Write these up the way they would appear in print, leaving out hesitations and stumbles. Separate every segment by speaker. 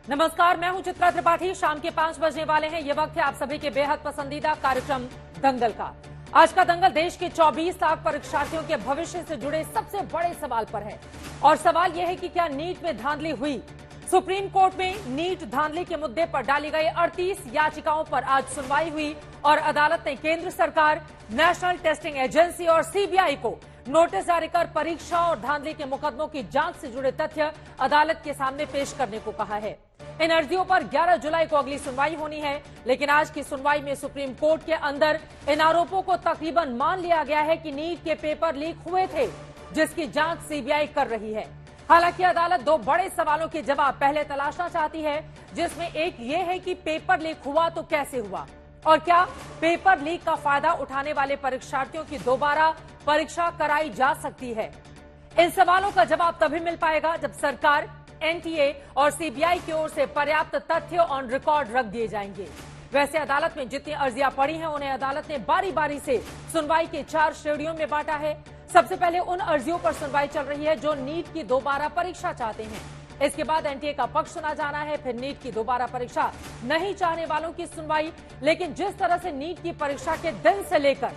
Speaker 1: नमस्कार, मैं हूं चित्रा त्रिपाठी। शाम के 5 बजने वाले हैं। ये वक्त है आप सभी के बेहद पसंदीदा कार्यक्रम दंगल का। आज का दंगल देश के 24 लाख परीक्षार्थियों के भविष्य से जुड़े सबसे बड़े सवाल पर है। और सवाल यह है कि क्या नीट में धांधली हुई। सुप्रीम कोर्ट में नीट धांधली के मुद्दे पर डाली गई 38 याचिकाओं पर आज सुनवाई हुई और अदालत ने केंद्र सरकार, नेशनल टेस्टिंग एजेंसी और सीबीआई को नोटिस जारी कर परीक्षा और धांधली के मुकदमों की जांच से जुड़े तथ्य अदालत के सामने पेश करने को कहा है। इन अर्जियों पर 11 जुलाई को अगली सुनवाई होनी है, लेकिन आज की सुनवाई में सुप्रीम कोर्ट के अंदर इन आरोपों को तकरीबन मान लिया गया है कि नीट के पेपर लीक हुए थे, जिसकी जांच सीबीआई कर रही है। हालांकि अदालत दो बड़े सवालों के जवाब पहले तलाशना चाहती है, जिसमें एक ये है कि पेपर लीक हुआ तो कैसे हुआ और क्या पेपर लीक का फायदा उठाने वाले परीक्षार्थियों की दोबारा परीक्षा कराई जा सकती है। इन सवालों का जवाब तभी मिल पाएगा जब सरकार, एनटीए और सीबीआई की ओर से पर्याप्त तथ्य ऑन रिकॉर्ड रख दिए जाएंगे। वैसे अदालत में जितनी अर्जियां पड़ी हैं, उन्हें अदालत ने बारी बारी से सुनवाई के 4 श्रेणियों में बांटा है। सबसे पहले उन अर्जियों पर सुनवाई चल रही है जो नीट की दोबारा परीक्षा चाहते हैं। इसके बाद एनटीए का पक्ष सुना जाना है, फिर नीट की दोबारा परीक्षा नहीं चाहने वालों की सुनवाई। लेकिन जिस तरह से नीट की परीक्षा के दिन से लेकर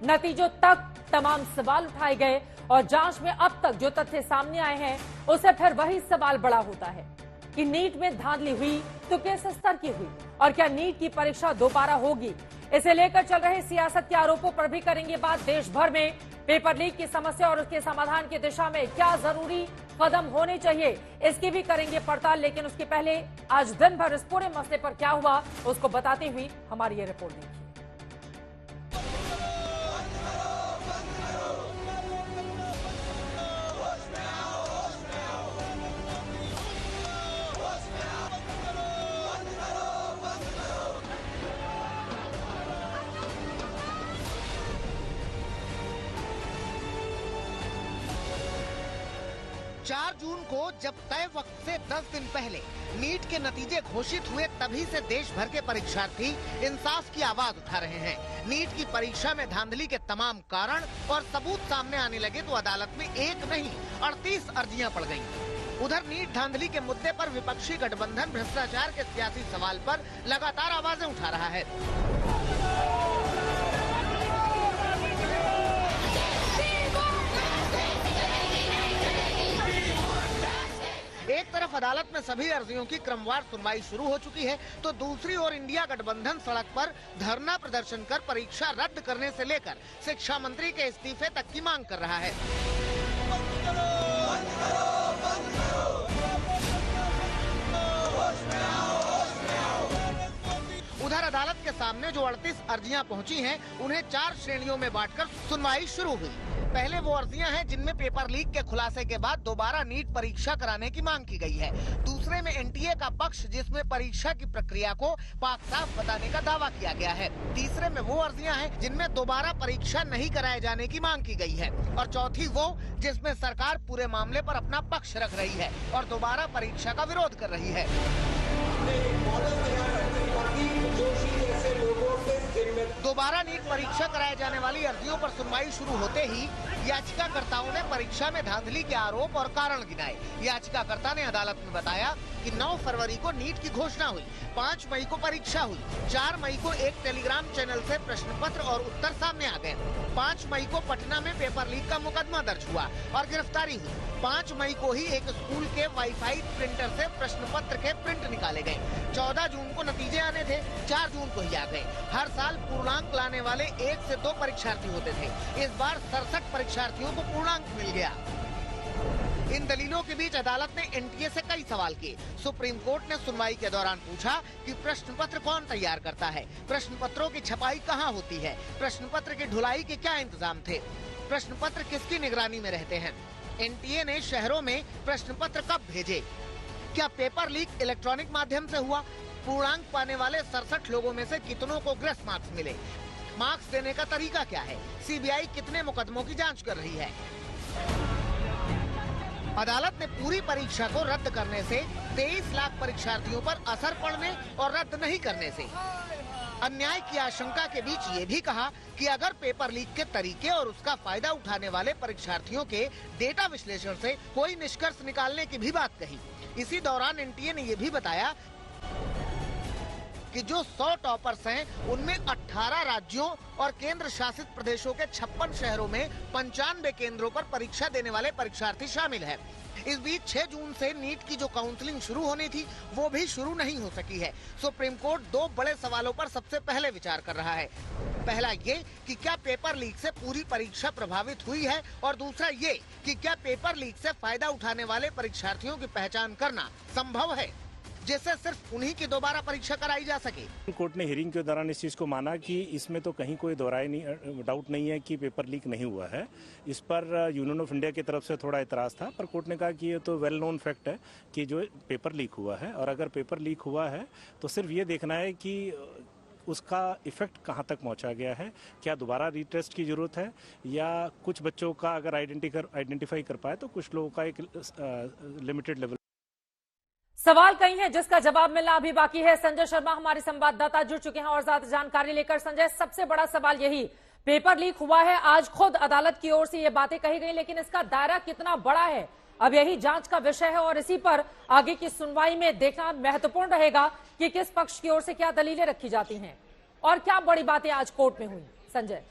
Speaker 1: नतीजों तक तमाम सवाल उठाए गए और जांच में अब तक जो तथ्य सामने आए हैं, उसे फिर वही सवाल बड़ा होता है कि नीट में धांधली हुई तो किस स्तर की हुई और क्या नीट की परीक्षा दोबारा होगी। इसे लेकर चल रहे सियासत के आरोपों पर भी करेंगे बात। देश भर में पेपर लीक की समस्या और उसके समाधान की दिशा में क्या जरूरी कदम होने चाहिए, इसकी भी करेंगे पड़ताल। लेकिन उसके पहले आज दिन भर इस पूरे मसले पर क्या हुआ, उसको बताते हुए हमारी ये रिपोर्ट देखिए।
Speaker 2: जून को जब तय वक्त से 10 दिन पहले नीट के नतीजे घोषित हुए, तभी से देश भर के परीक्षार्थी इंसाफ की आवाज उठा रहे हैं। नीट की परीक्षा में धांधली के तमाम कारण और सबूत सामने आने लगे तो अदालत में एक नहीं 38 अर्जियां पड़ गईं। उधर नीट धांधली के मुद्दे पर विपक्षी गठबंधन भ्रष्टाचार के सियासी सवाल पर लगातार आवाजें उठा रहा है। एक तरफ अदालत में सभी अर्जियों की क्रमवार सुनवाई शुरू हो चुकी है, तो दूसरी ओर इंडिया गठबंधन सड़क पर धरना प्रदर्शन कर परीक्षा रद्द करने से लेकर शिक्षा मंत्री के इस्तीफे तक की मांग कर रहा है। उधर अदालत के सामने जो 38 अर्जियां पहुंची हैं, उन्हें 4 श्रेणियों में बांटकर सुनवाई शुरू हुई। पहले वो अर्जियां हैं जिनमें पेपर लीक के खुलासे के बाद दोबारा नीट परीक्षा कराने की मांग की गई है। दूसरे में एनटीए का पक्ष, जिसमें परीक्षा की प्रक्रिया को पाक साफ बताने का दावा किया गया है। तीसरे में वो अर्जियां हैं जिनमें दोबारा परीक्षा नहीं कराए जाने की मांग की गई है। और चौथी वो जिसमें सरकार पूरे मामले पर अपना पक्ष रख रही है और दोबारा परीक्षा का विरोध कर रही है। दोबारा नीट परीक्षा कराए जाने वाली अर्जियों पर सुनवाई शुरू होते ही याचिकाकर्ताओं ने परीक्षा में धांधली के आरोप और कारण गिनाए। याचिकाकर्ता ने अदालत में बताया कि 9 फरवरी को नीट की घोषणा हुई, 5 मई को परीक्षा हुई, 4 मई को एक टेलीग्राम चैनल से प्रश्न पत्र और उत्तर सामने आ गए, 5 मई को पटना में पेपर लीक का मुकदमा दर्ज हुआ और गिरफ्तारी हुई, 5 मई को ही एक स्कूल के वाईफाई प्रिंटर से प्रश्न पत्र के प्रिंट निकाले गए, 14 जून को नतीजे आने थे, 4 जून को ही आ गए। हर साल पूर्णांक लाने वाले 1 से 2 परीक्षार्थी होते थे, इस बार 67 परीक्षार्थियों को पूर्णांक मिल गया। इन दलीलों के बीच अदालत ने एनटीए से कई सवाल किए। सुप्रीम कोर्ट ने सुनवाई के दौरान पूछा कि प्रश्न पत्र कौन तैयार करता है, प्रश्न पत्रों की छपाई कहाँ होती है, प्रश्न पत्र की ढुलाई के क्या इंतजाम थे, प्रश्न पत्र किसकी निगरानी में रहते हैं, एनटीए ने शहरों में प्रश्न पत्र कब भेजे, क्या पेपर लीक इलेक्ट्रॉनिक माध्यम से हुआ, पूर्णांक पाने वाले 67 लोगों में से कितनों को ग्रेस मार्क्स मिले, मार्क्स देने का तरीका क्या है, सीबीआई कितने मुकदमों की जांच कर रही है। अदालत ने पूरी परीक्षा को रद्द करने से 23 लाख परीक्षार्थियों पर असर पड़ने और रद्द नहीं करने से अन्याय की आशंका के बीच ये भी कहा कि अगर पेपर लीक के तरीके और उसका फायदा उठाने वाले परीक्षार्थियों के डेटा विश्लेषण से कोई निष्कर्ष निकालने की भी बात कही। इसी दौरान एनटीए ने यह भी बताया कि जो 100 टॉपर्स हैं उनमें 18 राज्यों और केंद्र शासित प्रदेशों के 56 शहरों में 95 केंद्रों पर परीक्षा देने वाले परीक्षार्थी शामिल हैं। इस बीच 6 जून से नीट की जो काउंसलिंग शुरू होनी थी वो भी शुरू नहीं हो सकी है। सुप्रीम कोर्ट 2 बड़े सवालों पर सबसे पहले विचार कर रहा है। पहला ये कि क्या पेपर लीक से पूरी परीक्षा प्रभावित हुई है और दूसरा ये कि क्या पेपर लीक से फायदा उठाने वाले परीक्षार्थियों की पहचान करना संभव है जिससे सिर्फ उन्हीं की दोबारा परीक्षा कराई जा सके।
Speaker 3: कोर्ट ने हियरिंग के दौरान इस चीज़ को माना कि इसमें तो कहीं कोई डाउट नहीं है कि पेपर लीक नहीं हुआ है। इस पर यूनियन ऑफ इंडिया की तरफ से थोड़ा इतराज़ था, पर कोर्ट ने कहा कि ये तो वेल नोन फैक्ट है कि जो पेपर लीक हुआ है, और अगर पेपर लीक हुआ है तो सिर्फ ये देखना है कि उसका इफेक्ट कहाँ तक पहुँचा गया है, क्या दोबारा रीटेस्ट की जरूरत है, या कुछ बच्चों का अगर आइडेंटिफाई कर पाए तो कुछ लोगों का एक लिमिटेड लेवल।
Speaker 1: सवाल कई हैं जिसका जवाब मिलना अभी बाकी है। संजय शर्मा हमारे संवाददाता जुड़ चुके हैं और ज्यादा जानकारी लेकर। संजय, सबसे बड़ा सवाल यही, पेपर लीक हुआ है, आज खुद अदालत की ओर से ये बातें कही गई, लेकिन इसका दायरा कितना बड़ा है अब यही जांच का विषय है और इसी पर आगे की सुनवाई में देखना महत्वपूर्ण रहेगा कि किस पक्ष की ओर से क्या दलीलें रखी जाती हैं और क्या बड़ी बातें आज कोर्ट में हुई। संजय,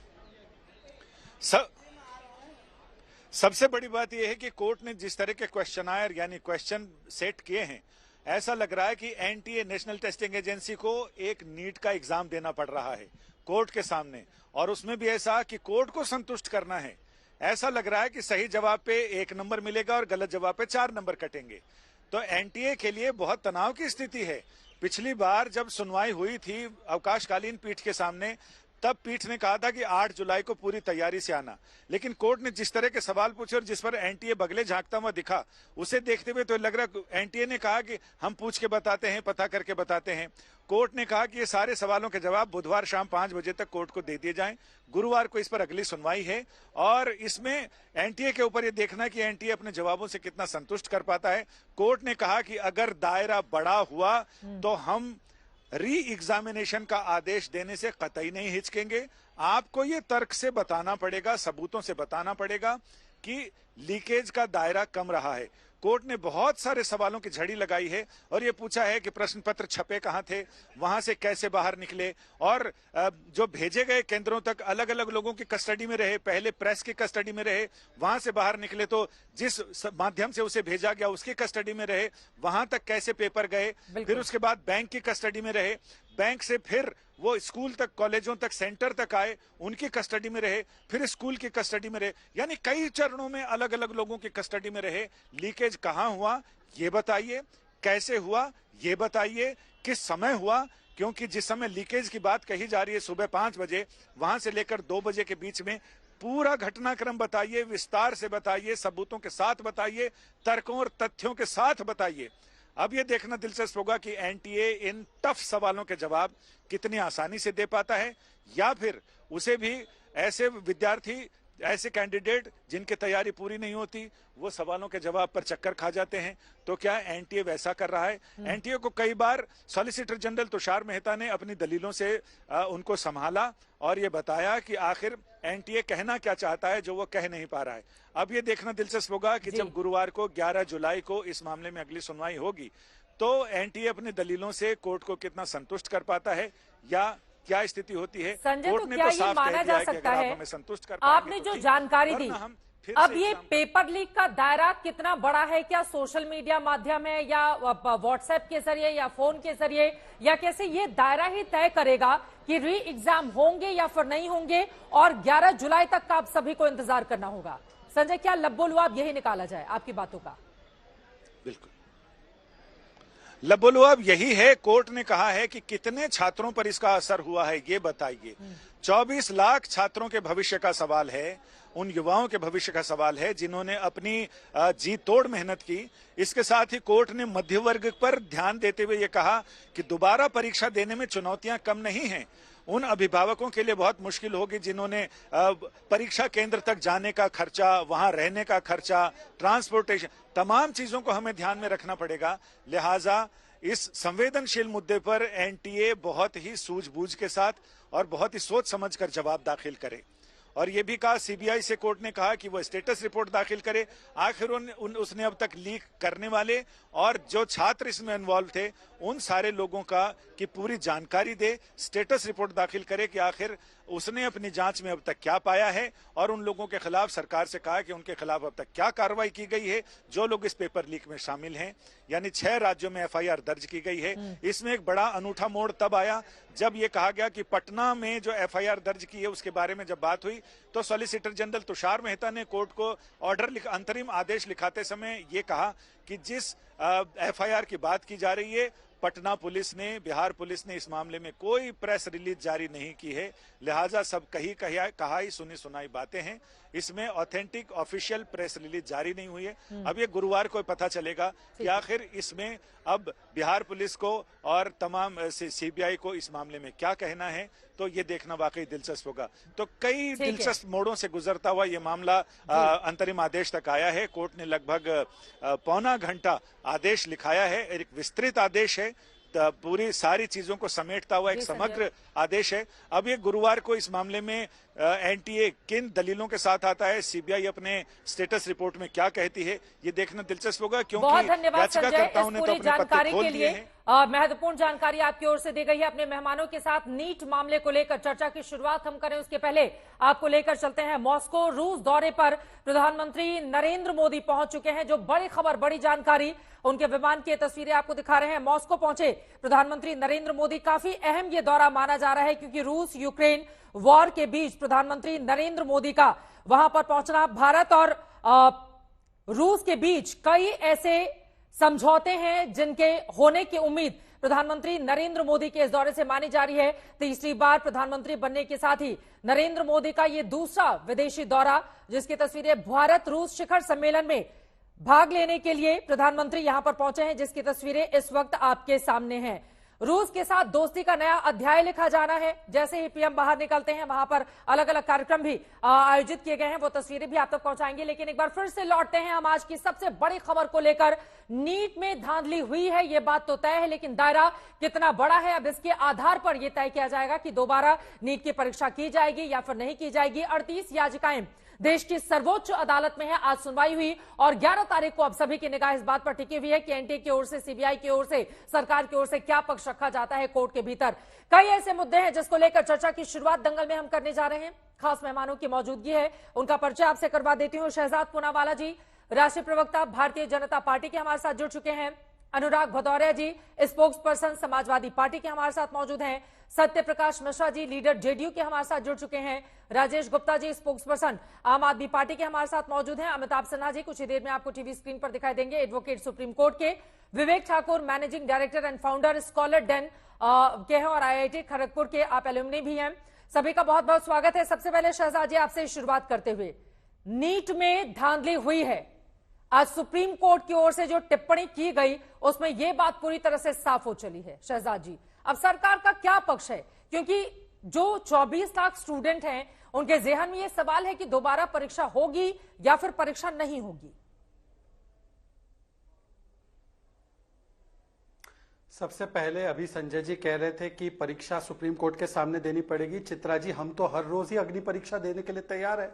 Speaker 4: सबसे बड़ी बात यह है कि कोर्ट ने जिस तरह के क्वेश्चनायर यानी क्वेश्चन सेट किए हैं, ऐसा लग रहा है कि एनटीए नेशनल टेस्टिंग एजेंसी को एक नीट का एग्जाम देना पड़ रहा है कोर्ट के सामने, और उसमें भी ऐसा कि कोर्ट को संतुष्ट करना है। ऐसा लग रहा है कि सही जवाब पे 1 नंबर मिलेगा और गलत जवाब पे 4 नंबर कटेंगे। तो एनटीए के लिए बहुत तनाव की स्थिति है। पिछली बार जब सुनवाई हुई थी अवकाशकालीन पीठ के सामने, तब पीठ ने कहा था कि 8 जुलाई को पूरी तैयारी से आना, लेकिन कोर्ट ने जिस तरह के सवाल पूछे और जिस पर एनटीए बगले झांकता हुआ दिखा, उसे देखते हुए तो लग रहा, एनटीए ने कहा कि हम पूछ के बताते हैं, पता करके बताते हैं। कोर्ट ने कहा कि ये सारे सवालों के जवाब बुधवार शाम 5 बजे तक कोर्ट को दे दिए जाएं। गुरुवार को इस पर अगली सुनवाई है और इसमें एनटीए के ऊपर ये देखना है कि एनटीए अपने जवाबों से कितना संतुष्ट कर पाता है। कोर्ट ने कहा कि अगर दायरा बड़ा हुआ तो हम री एग्जामिनेशन का आदेश देने से कतई नहीं हिचकेंगे। आपको ये तर्क से बताना पड़ेगा, सबूतों से बताना पड़ेगा कि लीकेज का दायरा कम रहा है। कोर्ट ने बहुत सारे सवालों की झड़ी लगाई है और ये पूछा है कि प्रश्न पत्र छपे कहां थे, वहां से कैसे बाहर निकले, और जो भेजे गए केंद्रों तक अलग अलग लोगों की कस्टडी में रहे, पहले प्रेस की कस्टडी में रहे, वहां से बाहर निकले तो जिस माध्यम से उसे भेजा गया उसकी कस्टडी में रहे, वहां तक कैसे पेपर गए, फिर उसके बाद बैंक की कस्टडी में रहे, बैंक से फिर वो स्कूल तक, कॉलेजों तक, सेंटर तक आए, उनकी कस्टडी में रहे, फिर स्कूल की कस्टडी में रहे, यानी कई चरणों में अलग अलग लोगों की कस्टडी में रहे। लीकेज कहां हुआ ये बताइए, कैसे हुआ ये बताइए, किस समय हुआ, क्योंकि जिस समय लीकेज की बात कही जा रही है सुबह 5 बजे, वहां से लेकर 2 बजे के बीच में पूरा घटनाक्रम बताइए, विस्तार से बताइए, सबूतों के साथ बताइए, तर्कों और तथ्यों के साथ बताइए। अब ये देखना दिलचस्प होगा कि एनटीए इन टफ सवालों के जवाब कितनी आसानी से दे पाता है, या फिर उसे भी ऐसे विद्यार्थी, ऐसे कैंडिडेट जिनकी तैयारी पूरी नहीं होती, वो सवालों के जवाब पर चक्कर खा जाते हैं। तो क्या एनटीए वैसा कर रहा है? एनटीए को कई बार सॉलिसिटर जनरल तुषार मेहता ने अपनी दलीलों से उनको संभाला और ये बताया कि आखिर एनटीए कहना क्या चाहता है जो वो कह नहीं पा रहा है। अब ये देखना दिलचस्प होगा कि जब गुरुवार को 11 जुलाई को इस मामले में अगली सुनवाई होगी तो एनटीए अपनी दलीलों से कोर्ट को कितना संतुष्ट कर पाता है या क्या स्थिति होती है।
Speaker 1: संजय,
Speaker 4: कोर्ट
Speaker 1: तो
Speaker 4: ने
Speaker 1: क्या
Speaker 4: तो
Speaker 1: ये
Speaker 4: साफ
Speaker 1: माना
Speaker 4: कह दिया
Speaker 1: जा
Speaker 4: है कि
Speaker 1: सकता
Speaker 4: अगर
Speaker 1: है,
Speaker 4: आप हमें संतुष्ट कर
Speaker 1: आपने
Speaker 4: पाएंगे
Speaker 1: जो
Speaker 4: तो
Speaker 1: जानकारी दी, अब ये
Speaker 4: एग्जाम
Speaker 1: पेपर लीक का दायरा कितना बड़ा है, क्या सोशल मीडिया माध्यम है या व्हाट्सएप के जरिए या फोन के जरिए या कैसे, ये दायरा ही तय करेगा कि री एग्जाम होंगे या फिर नहीं होंगे, और 11 जुलाई तक का आप सभी को इंतजार करना होगा। संजय, क्या लब्बो-लुआब यही निकाला जाए आपकी बातों का?
Speaker 4: बिल्कुल, लब्बो-लुआब यही है। कोर्ट ने कहा है कि कितने छात्रों पर इसका असर हुआ है ये बताइए। 24 लाख छात्रों के भविष्य का सवाल है, उन युवाओं के भविष्य का सवाल है जिन्होंने अपनी जी तोड़ मेहनत की। इसके साथ ही कोर्ट ने मध्य वर्ग पर ध्यान देते हुए ये कहा कि दोबारा परीक्षा देने में चुनौतियां कम नहीं हैं। उन अभिभावकों के लिए बहुत मुश्किल होगी जिन्होंने परीक्षा केंद्र तक जाने का खर्चा, वहां रहने का खर्चा, ट्रांसपोर्टेशन, तमाम चीजों को हमें ध्यान में रखना पड़ेगा। लिहाजा इस संवेदनशील मुद्दे पर एनटीए बहुत ही सूझबूझ के साथ और बहुत ही सोच समझकर जवाब दाखिल करे। और ये भी कहा, सीबीआई से कोर्ट ने कहा कि वो स्टेटस रिपोर्ट दाखिल करे। आखिर उसने अब तक लीक करने वाले और जो छात्र इसमें इन्वॉल्व थे उन सारे लोगों का की पूरी जानकारी दे, स्टेटस रिपोर्ट दाखिल करे कि आखिर उसने अपनी जांच में अब तक क्या पाया है और उन लोगों के खिलाफ सरकार से कहा कि उनके खिलाफ अब तक क्या कार्रवाई की गई है जो लोग इस पेपर लीक में शामिल हैं। यानी 6 राज्यों में एफआईआर दर्ज की गई है। इसमें एक बड़ा अनूठा मोड़ तब आया जब ये कहा गया कि पटना में जो एफआईआर दर्ज की है उसके बारे में जब बात हुई तो सॉलिसिटर जनरल तुषार मेहता ने कोर्ट को अंतरिम आदेश लिखाते समय ये कहा कि जिस एफआईआर की बात की जा रही है, पटना पुलिस ने, बिहार पुलिस ने इस मामले में कोई प्रेस रिलीज जारी नहीं की है, लिहाजा सब कहा ही सुनी सुनाई बातें हैं, इसमें ऑथेंटिक ऑफिशियल प्रेस रिलीज जारी नहीं हुई है। अब ये गुरुवार को पता चलेगा कि आखिर इसमें अब बिहार पुलिस को और तमाम सीबीआई को इस मामले में क्या कहना है, तो ये देखना वाकई दिलचस्प होगा। तो कई दिलचस्प मोड़ों से गुजरता हुआ ये मामला अंतरिम आदेश तक आया है। कोर्ट ने लगभग पौना घंटा आदेश लिखाया है। एक विस्तृत आदेश है, पूरी सारी चीजों को समेटता हुआ एक समग्र आदेश है। अब ये गुरुवार को इस मामले में एनटीए किन दलीलों के साथ आता है, सीबीआई अपने स्टेटस रिपोर्ट में क्या कहती है, ये देखना दिलचस्प होगा, क्योंकि
Speaker 1: बहुत धन्यवाद संजय इस
Speaker 4: ने
Speaker 1: पूरी
Speaker 4: तो
Speaker 1: जानकारी के लिए। महत्वपूर्ण जानकारी आपकी ओर से दी गई है। अपने मेहमानों के साथ नीट मामले को लेकर चर्चा की शुरुआत हम करें उसके पहले आपको लेकर चलते हैं मॉस्को। रूस दौरे पर प्रधानमंत्री नरेंद्र मोदी पहुंच चुके हैं। जो बड़ी खबर, बड़ी जानकारी, उनके विमान की तस्वीरें आपको दिखा रहे हैं। मॉस्को पहुंचे प्रधानमंत्री नरेंद्र मोदी। काफी अहम ये दौरा माना जा रहा है क्योंकि रूस यूक्रेन वॉर के बीच प्रधानमंत्री नरेंद्र मोदी का वहां पर पहुंचना, भारत और रूस के बीच कई ऐसे समझौते हैं जिनके होने की उम्मीद प्रधानमंत्री नरेंद्र मोदी के इस दौरे से मानी जा रही है। तीसरी बार प्रधानमंत्री बनने के साथ ही नरेंद्र मोदी का ये दूसरा विदेशी दौरा, जिसकी तस्वीरें भारत रूस शिखर सम्मेलन में भाग लेने के लिए प्रधानमंत्री यहां पर पहुंचे हैं, जिसकी तस्वीरें इस वक्त आपके सामने हैं। रूस के साथ दोस्ती का नया अध्याय लिखा जाना है। जैसे ही पीएम बाहर निकलते हैं वहां पर अलग अलग कार्यक्रम भी आयोजित किए गए हैं, वो तस्वीरें भी आप तक पहुंचाएंगे। लेकिन एक बार फिर से लौटते हैं हम आज की सबसे बड़ी खबर को लेकर। नीट में धांधली हुई है, ये बात तो तय है, लेकिन दायरा कितना बड़ा है अब इसके आधार पर यह तय किया जाएगा कि दोबारा नीट की परीक्षा की जाएगी या फिर नहीं की जाएगी। 38 याचिकाएं देश की सर्वोच्च अदालत में है। आज सुनवाई हुई और 11 तारीख को अब सभी की निगाह इस बात पर टिकी हुई है कि एनटीए की ओर से, सीबीआई की ओर से, सरकार की ओर से क्या पक्ष रखा जाता है कोर्ट के भीतर। कई ऐसे मुद्दे हैं जिसको लेकर चर्चा की शुरुआत दंगल में हम करने जा रहे हैं। खास मेहमानों की मौजूदगी है, उनका परिचय आपसे करवा देती हूं। शहजाद पूनावाला जी, राष्ट्रीय प्रवक्ता भारतीय जनता पार्टी के हमारे साथ जुड़ चुके हैं। अनुराग भदौरिया जी, स्पोक्स पर्सन समाजवादी पार्टी के हमारे साथ मौजूद हैं। सत्य प्रकाश मिश्रा जी, लीडर जेडीयू के हमारे साथ जुड़ चुके हैं। राजेश गुप्ता जी, स्पोक्स पर्सन आम आदमी पार्टी के हमारे साथ मौजूद हैं। अमिताभ सिन्हा जी कुछ ही देर में आपको टीवी स्क्रीन पर दिखाई देंगे, एडवोकेट सुप्रीम कोर्ट के। Vivek Thakur, managing director and founder scholar den के हैं और आईआईटी खड़गपुर के आप एलुमनी भी हैं। सभी का बहुत बहुत स्वागत है। सबसे पहले शहजाद जी आपसे शुरुआत करते हुए, नीट में धांधली हुई है, आज सुप्रीम कोर्ट की ओर से जो टिप्पणी की गई उसमें यह बात पूरी तरह से साफ हो चली है। शहजाद जी, अब सरकार का क्या पक्ष है, क्योंकि जो 24 लाख स्टूडेंट हैं उनके जेहन में यह सवाल है कि दोबारा परीक्षा होगी या फिर परीक्षा नहीं होगी।
Speaker 5: सबसे पहले अभी संजय जी कह रहे थे कि परीक्षा सुप्रीम कोर्ट के सामने देनी पड़ेगी। चित्रा जी, हम तो हर रोज ही अग्नि परीक्षा देने के लिए तैयार है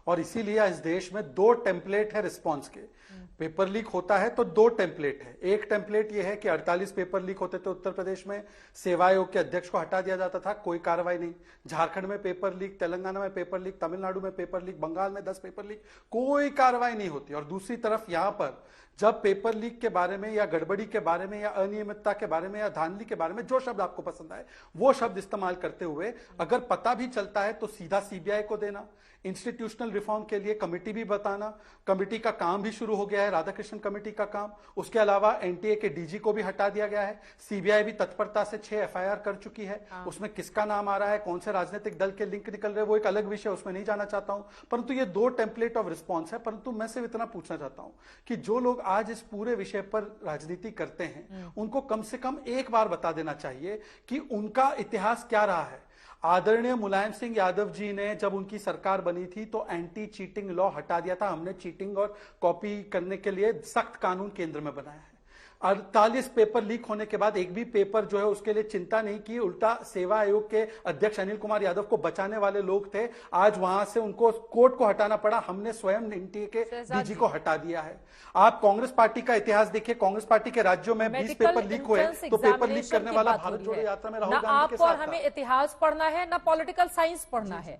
Speaker 5: और इसीलिए इस देश में 2 टेम्पलेट है रिस्पांस के। पेपर लीक होता है तो 2 टेम्पलेट है। एक टेम्पलेट ये है कि 48 पेपर लीक होते थे उत्तर प्रदेश में, सेवा आयोग के अध्यक्ष को हटा दिया जाता था, कोई कार्रवाई नहीं। झारखंड में पेपर लीक, तेलंगाना में पेपर लीक, तमिलनाडु में पेपर लीक, बंगाल में 10 पेपर लीक, कोई कार्रवाई नहीं होती। और दूसरी तरफ यहां पर जब पेपर लीक के बारे में या गड़बड़ी के बारे में या अनियमितता के बारे में या धांधली के बारे में, जो शब्द आपको पसंद आए वो शब्द इस्तेमाल करते हुए अगर पता भी चलता है तो सीधा सीबीआई को देना, इंस्टीट्यूशनल रिफॉर्म के लिए कमेटी भी बताना। कमेटी का काम भी शुरू हो गया है, राधाकृष्णन कमेटी का काम। उसके अलावा एनटीए के डीजी को भी हटा दिया गया है। सीबीआई भी तत्परता से 6 एफआईआर कर चुकी है। उसमें किसका नाम आ रहा है, कौन से राजनीतिक दल के लिंक निकल रहे हैं, वो एक अलग विषय, उसमें नहीं जाना चाहता हूं। परंतु ये 2 टेम्पलेट ऑफ रिस्पॉन्स है। परंतु मैं सिर्फ इतना पूछना चाहता हूं कि जो लोग आज इस पूरे विषय पर राजनीति करते हैं उनको कम से कम एक बार बता देना चाहिए कि उनका इतिहास क्या रहा है। आदरणीय मुलायम सिंह यादव जी ने जब उनकी सरकार बनी थी तो एंटी चीटिंग लॉ हटा दिया था। हमने चीटिंग और कॉपी करने के लिए सख्त कानून केंद्र में बनाया है। 48 पेपर लीक होने के बाद एक भी पेपर जो है उसके लिए चिंता नहीं की, उल्टा सेवा आयोग के अध्यक्ष अनिल कुमार यादव को बचाने वाले लोग थे। आज वहां से उनको कोर्ट को हटाना पड़ा, हमने स्वयं एनटीए के डीजी को हटा दिया है। आप कांग्रेस पार्टी का इतिहास देखिए, कांग्रेस पार्टी के राज्यों में 20 पेपर लीक हुए, तो पेपर लीक करने वाला भारत जोड़ो यात्रा में राहुल गांधी के साथ था।
Speaker 1: आपको हमें इतिहास पढ़ना है ना पॉलिटिकल साइंस पढ़ना है।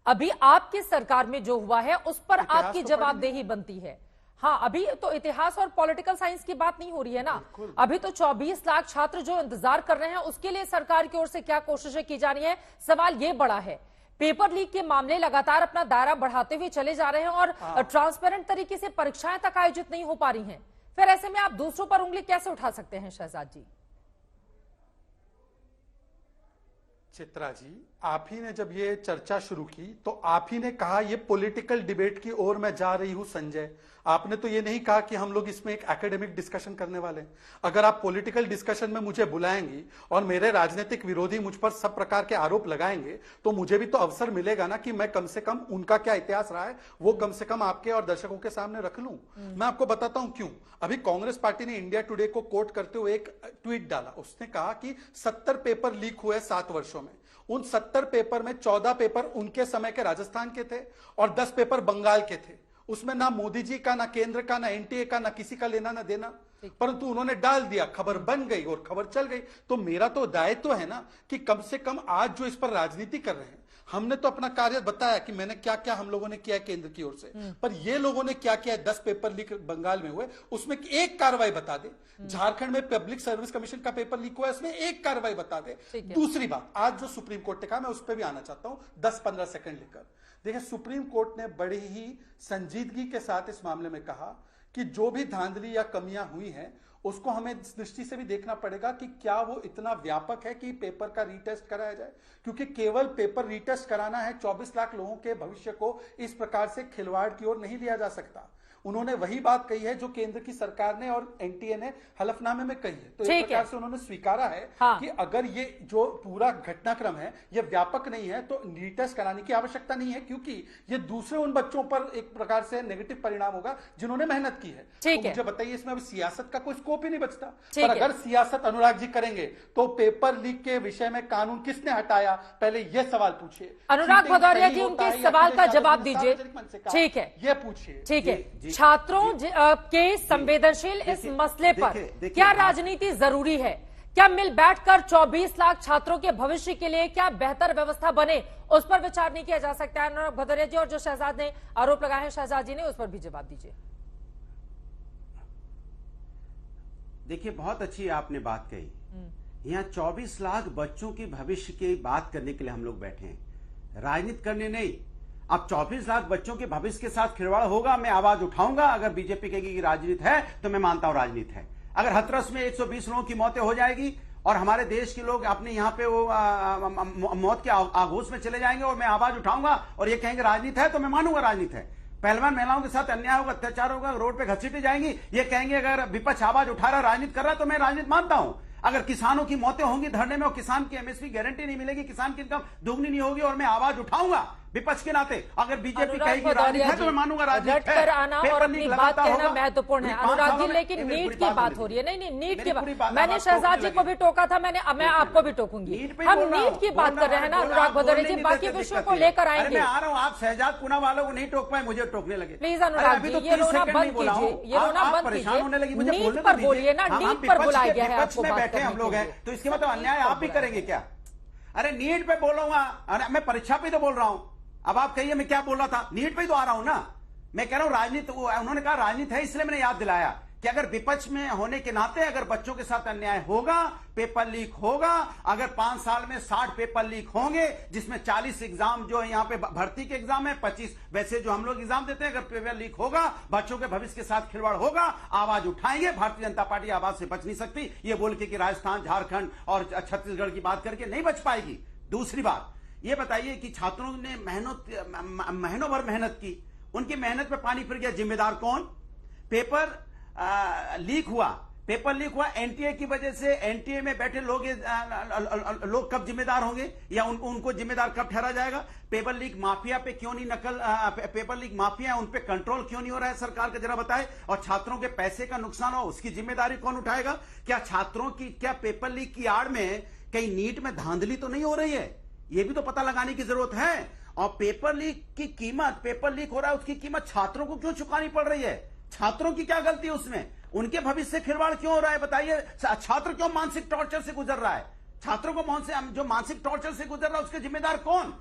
Speaker 1: अभी आपकी सरकार में जो हुआ है उस पर आपकी जवाबदेही बनती है। हाँ, अभी तो इतिहास और पॉलिटिकल साइंस की बात नहीं हो रही है ना। अभी तो 24 लाख छात्र जो इंतजार कर रहे हैं उसके लिए सरकार की ओर से क्या कोशिशें की जा रही है, सवाल ये बड़ा है। पेपर लीक के मामले लगातार अपना दायरा बढ़ाते हुए चले जा रहे हैं और ट्रांसपेरेंट तरीके से परीक्षाएं तक आयोजित नहीं हो पा रही हैं। फिर ऐसे में आप दूसरों पर उंगली कैसे उठा सकते हैं शहजाद जी?
Speaker 5: चित्रा जी, आप ही ने जब ये चर्चा शुरू की तो आप ही ने कहा ये पॉलिटिकल डिबेट की ओर मैं जा रही हूं संजय। आपने तो ये नहीं कहा कि हम लोग इसमें एक एकेडमिक डिस्कशन करने वाले हैं। अगर आप पॉलिटिकल डिस्कशन में मुझे बुलाएंगी और मेरे राजनीतिक विरोधी मुझ पर सब प्रकार के आरोप लगाएंगे तो मुझे भी तो अवसर मिलेगा ना कि मैं कम से कम उनका क्या इतिहास रहा है वो कम से कम आपके और दर्शकों के सामने रख लूं। मैं आपको बताता हूं क्यों। अभी कांग्रेस पार्टी ने इंडिया टुडे को कोट करते हुए एक ट्वीट डाला। उसने कहा कि 70 पेपर लीक हुए 7 वर्षों में। उन 70 पेपर में 14 पेपर उनके समय के राजस्थान के थे और 10 पेपर बंगाल के थे। उसमें ना मोदी जी का, ना केंद्र का, ना एनटीए का, ना किसी का लेना ना देना, परंतु उन्होंने डाल दिया, खबर बन गई और खबर चल गई। तो मेरा तो दायित्व है ना कि कम से कम आज जो इस पर राजनीति कर रहे हैं, हमने तो अपना कार्य बताया कि मैंने क्या क्या हम लोगों ने किया केंद्र की ओर से, पर ये लोगों ने क्या किया। 10 पेपर लीक बंगाल में हुए, उसमें एक कार्रवाई बता दे। झारखंड में पब्लिक सर्विस कमीशन का पेपर लीक हुआ है, उसमें एक कार्रवाई बता दे। दूसरी बात, आज जो सुप्रीम कोर्ट ने कहा, मैं उस पर भी आना चाहता हूं 10-15 सेकंड लेकर। देखिए, सुप्रीम कोर्ट ने बड़ी ही संजीदगी के साथ इस मामले में कहा कि जो भी धांधली या कमियां हुई हैं उसको हमें इस दृष्टि से भी देखना पड़ेगा कि क्या वो इतना व्यापक है कि पेपर का रीटेस्ट कराया जाए, क्योंकि केवल पेपर रीटेस्ट कराना है, 24 लाख लोगों के भविष्य को इस प्रकार से खिलवाड़ की ओर नहीं लिया जा सकता। उन्होंने वही बात कही है जो केंद्र की सरकार ने और एनटीए ने हलफनामे में कही है। तो एक प्रकार से उन्होंने स्वीकारा है कि अगर ये जो पूरा घटनाक्रम है ये व्यापक नहीं है तो रीटेस्ट कराने की आवश्यकता नहीं है, क्योंकि ये दूसरे उन बच्चों पर एक प्रकार से नेगेटिव परिणाम होगा जिन्होंने मेहनत की है। तो मुझे बताइए, इसमें अभी सियासत का कोई स्कोप ही नहीं बचता। पर अगर सियासत अनुराग जी करेंगे तो पेपर लीक के विषय में कानून किसने हटाया, पहले यह सवाल पूछिए।
Speaker 1: अनुराग भदौरिया जी, उनके सवाल का जवाब दीजिए। ठीक है,
Speaker 5: ये पूछिए।
Speaker 1: ठीक है, छात्रों के संवेदनशील इस मसले पर क्या राजनीति जरूरी है? क्या मिल बैठकर 24 लाख छात्रों के भविष्य के लिए क्या बेहतर व्यवस्था बने, उस पर विचार नहीं किया जा सकता है? अनुराग भदौरिया जी, और जो शहजाद ने आरोप लगाए हैं शहजाद जी ने, उस पर भी जवाब दीजिए।
Speaker 6: देखिए, बहुत अच्छी आपने बात कही। यहाँ 24 लाख बच्चों के भविष्य की बात करने के लिए हम लोग बैठे हैं, राजनीति करने नहीं। अब 24 लाख बच्चों के भविष्य के साथ खिलवाड़ होगा, मैं आवाज उठाऊंगा। अगर बीजेपी कहेगी कि राजनीति है तो मैं मानता हूं राजनीति है। अगर हथरस में 120 लोगों की मौतें हो जाएगी और हमारे देश के लोग अपने यहाँ पे वो मौत के आगोश में चले जाएंगे और मैं आवाज उठाऊंगा और ये कहेंगे राजनीति है, तो मैं मानूंगा राजनीति है। पहलवान महिलाओं के साथ अन्याय होगा, अत्याचार होगा, रोड पे घसीटी जाएंगी, ये कहेंगे अगर विपक्ष आवाज उठा रहा, राजनीति कर रहा है, तो मैं राजनीति मानता हूं। अगर किसानों की मौतें होंगी धरने में और किसान की एमएसपी गारंटी नहीं मिलेगी, किसान की इनकम दोगुनी नहीं होगी और मैं आवाज उठाऊंगा विपक्ष के नाते, अगर बीजेपी कहेगी राजनीति है तो मैं मानूंगा राजनीति है।
Speaker 1: आना और अपनी बात कहना महत्वपूर्ण है अनुराग जी, लेकिन नीट की बात हो रही है। नहीं, नीट की बात, मैंने शहजाद जी को भी टोका था, मैं आपको भी टोकूंगी। हम नीट की बात कर रहे हैं ना अनुराग भदौरिया जी, बाकी विषयों को लेकर आएंगे।
Speaker 6: मैं आ रहा हूँ, आप शहजाद पुना वालों को नहीं टोक पाए, मुझे टोकने लगे।
Speaker 1: प्लीज अनुराग जी, ये रोना बंद कीजिए, ये रोना बंद कीजिए, नीट पर बोलिए ना, नीट पर बुलाया गया है आपको बात करने
Speaker 6: हम लोग हैं, तो इसके मतलब अन्याय आप भी करेंगे क्या? अरे नीट पे बोलूंगा, मैं परीक्षा पे तो बोल रहा हूं। अब आप कहिए मैं क्या बोल रहा था, नीट पे तो आ रहा हूं ना। मैं कह रहा हूं राजनीति, उन्होंने कहा राजनीति है, इसलिए मैंने याद दिलाया कि अगर विपक्ष में होने के नाते अगर बच्चों के साथ अन्याय होगा, पेपर लीक होगा, अगर 5 साल में 60 पेपर लीक होंगे, जिसमें 40 एग्जाम जो है यहाँ पे भर्ती के एग्जाम है, 25 वैसे जो हम लोग एग्जाम देते हैं, अगर पेपर लीक होगा, बच्चों के भविष्य के साथ खिलवाड़ होगा, आवाज उठाएंगे। भारतीय जनता पार्टी आवाज से बच नहीं सकती, ये बोल के कि राजस्थान, झारखंड और छत्तीसगढ़ की बात करके नहीं बच पाएगी। दूसरी बात ये बताइए कि छात्रों ने महीनों भर मेहनत की, उनकी मेहनत पे पानी फिर गया, जिम्मेदार कौन? पेपर लीक हुआ, पेपर लीक हुआ एनटीए की वजह से। एनटीए में बैठे लोग कब जिम्मेदार होंगे या उनको जिम्मेदार कब ठहरा जाएगा? पेपर लीक माफिया पे क्यों नहीं पेपर लीक माफिया उन पे कंट्रोल क्यों नहीं हो रहा है सरकार का, जरा बताए। और छात्रों के पैसे का नुकसान हो उसकी जिम्मेदारी कौन उठाएगा? क्या छात्रों की पेपर लीक की आड़ में कहीं नीट में धांधली तो नहीं हो रही है? यह भी तो पता लगाने की जरूरत है। और पेपर लीक की कीमत, पेपर लीक हो रहा है उसकी कीमत छात्रों को क्यों चुकानी पड़ रही है? छात्रों की क्या गलती है उसमें? उनके भविष्य से खिलवाड़ क्यों हो रहा है बताइए? छात्र क्यों मानसिक टॉर्चर से गुजर रहा है? छात्रों को जो मानसिक टॉर्चर से गुजर रहा है उसके जिम्मेदार कौन?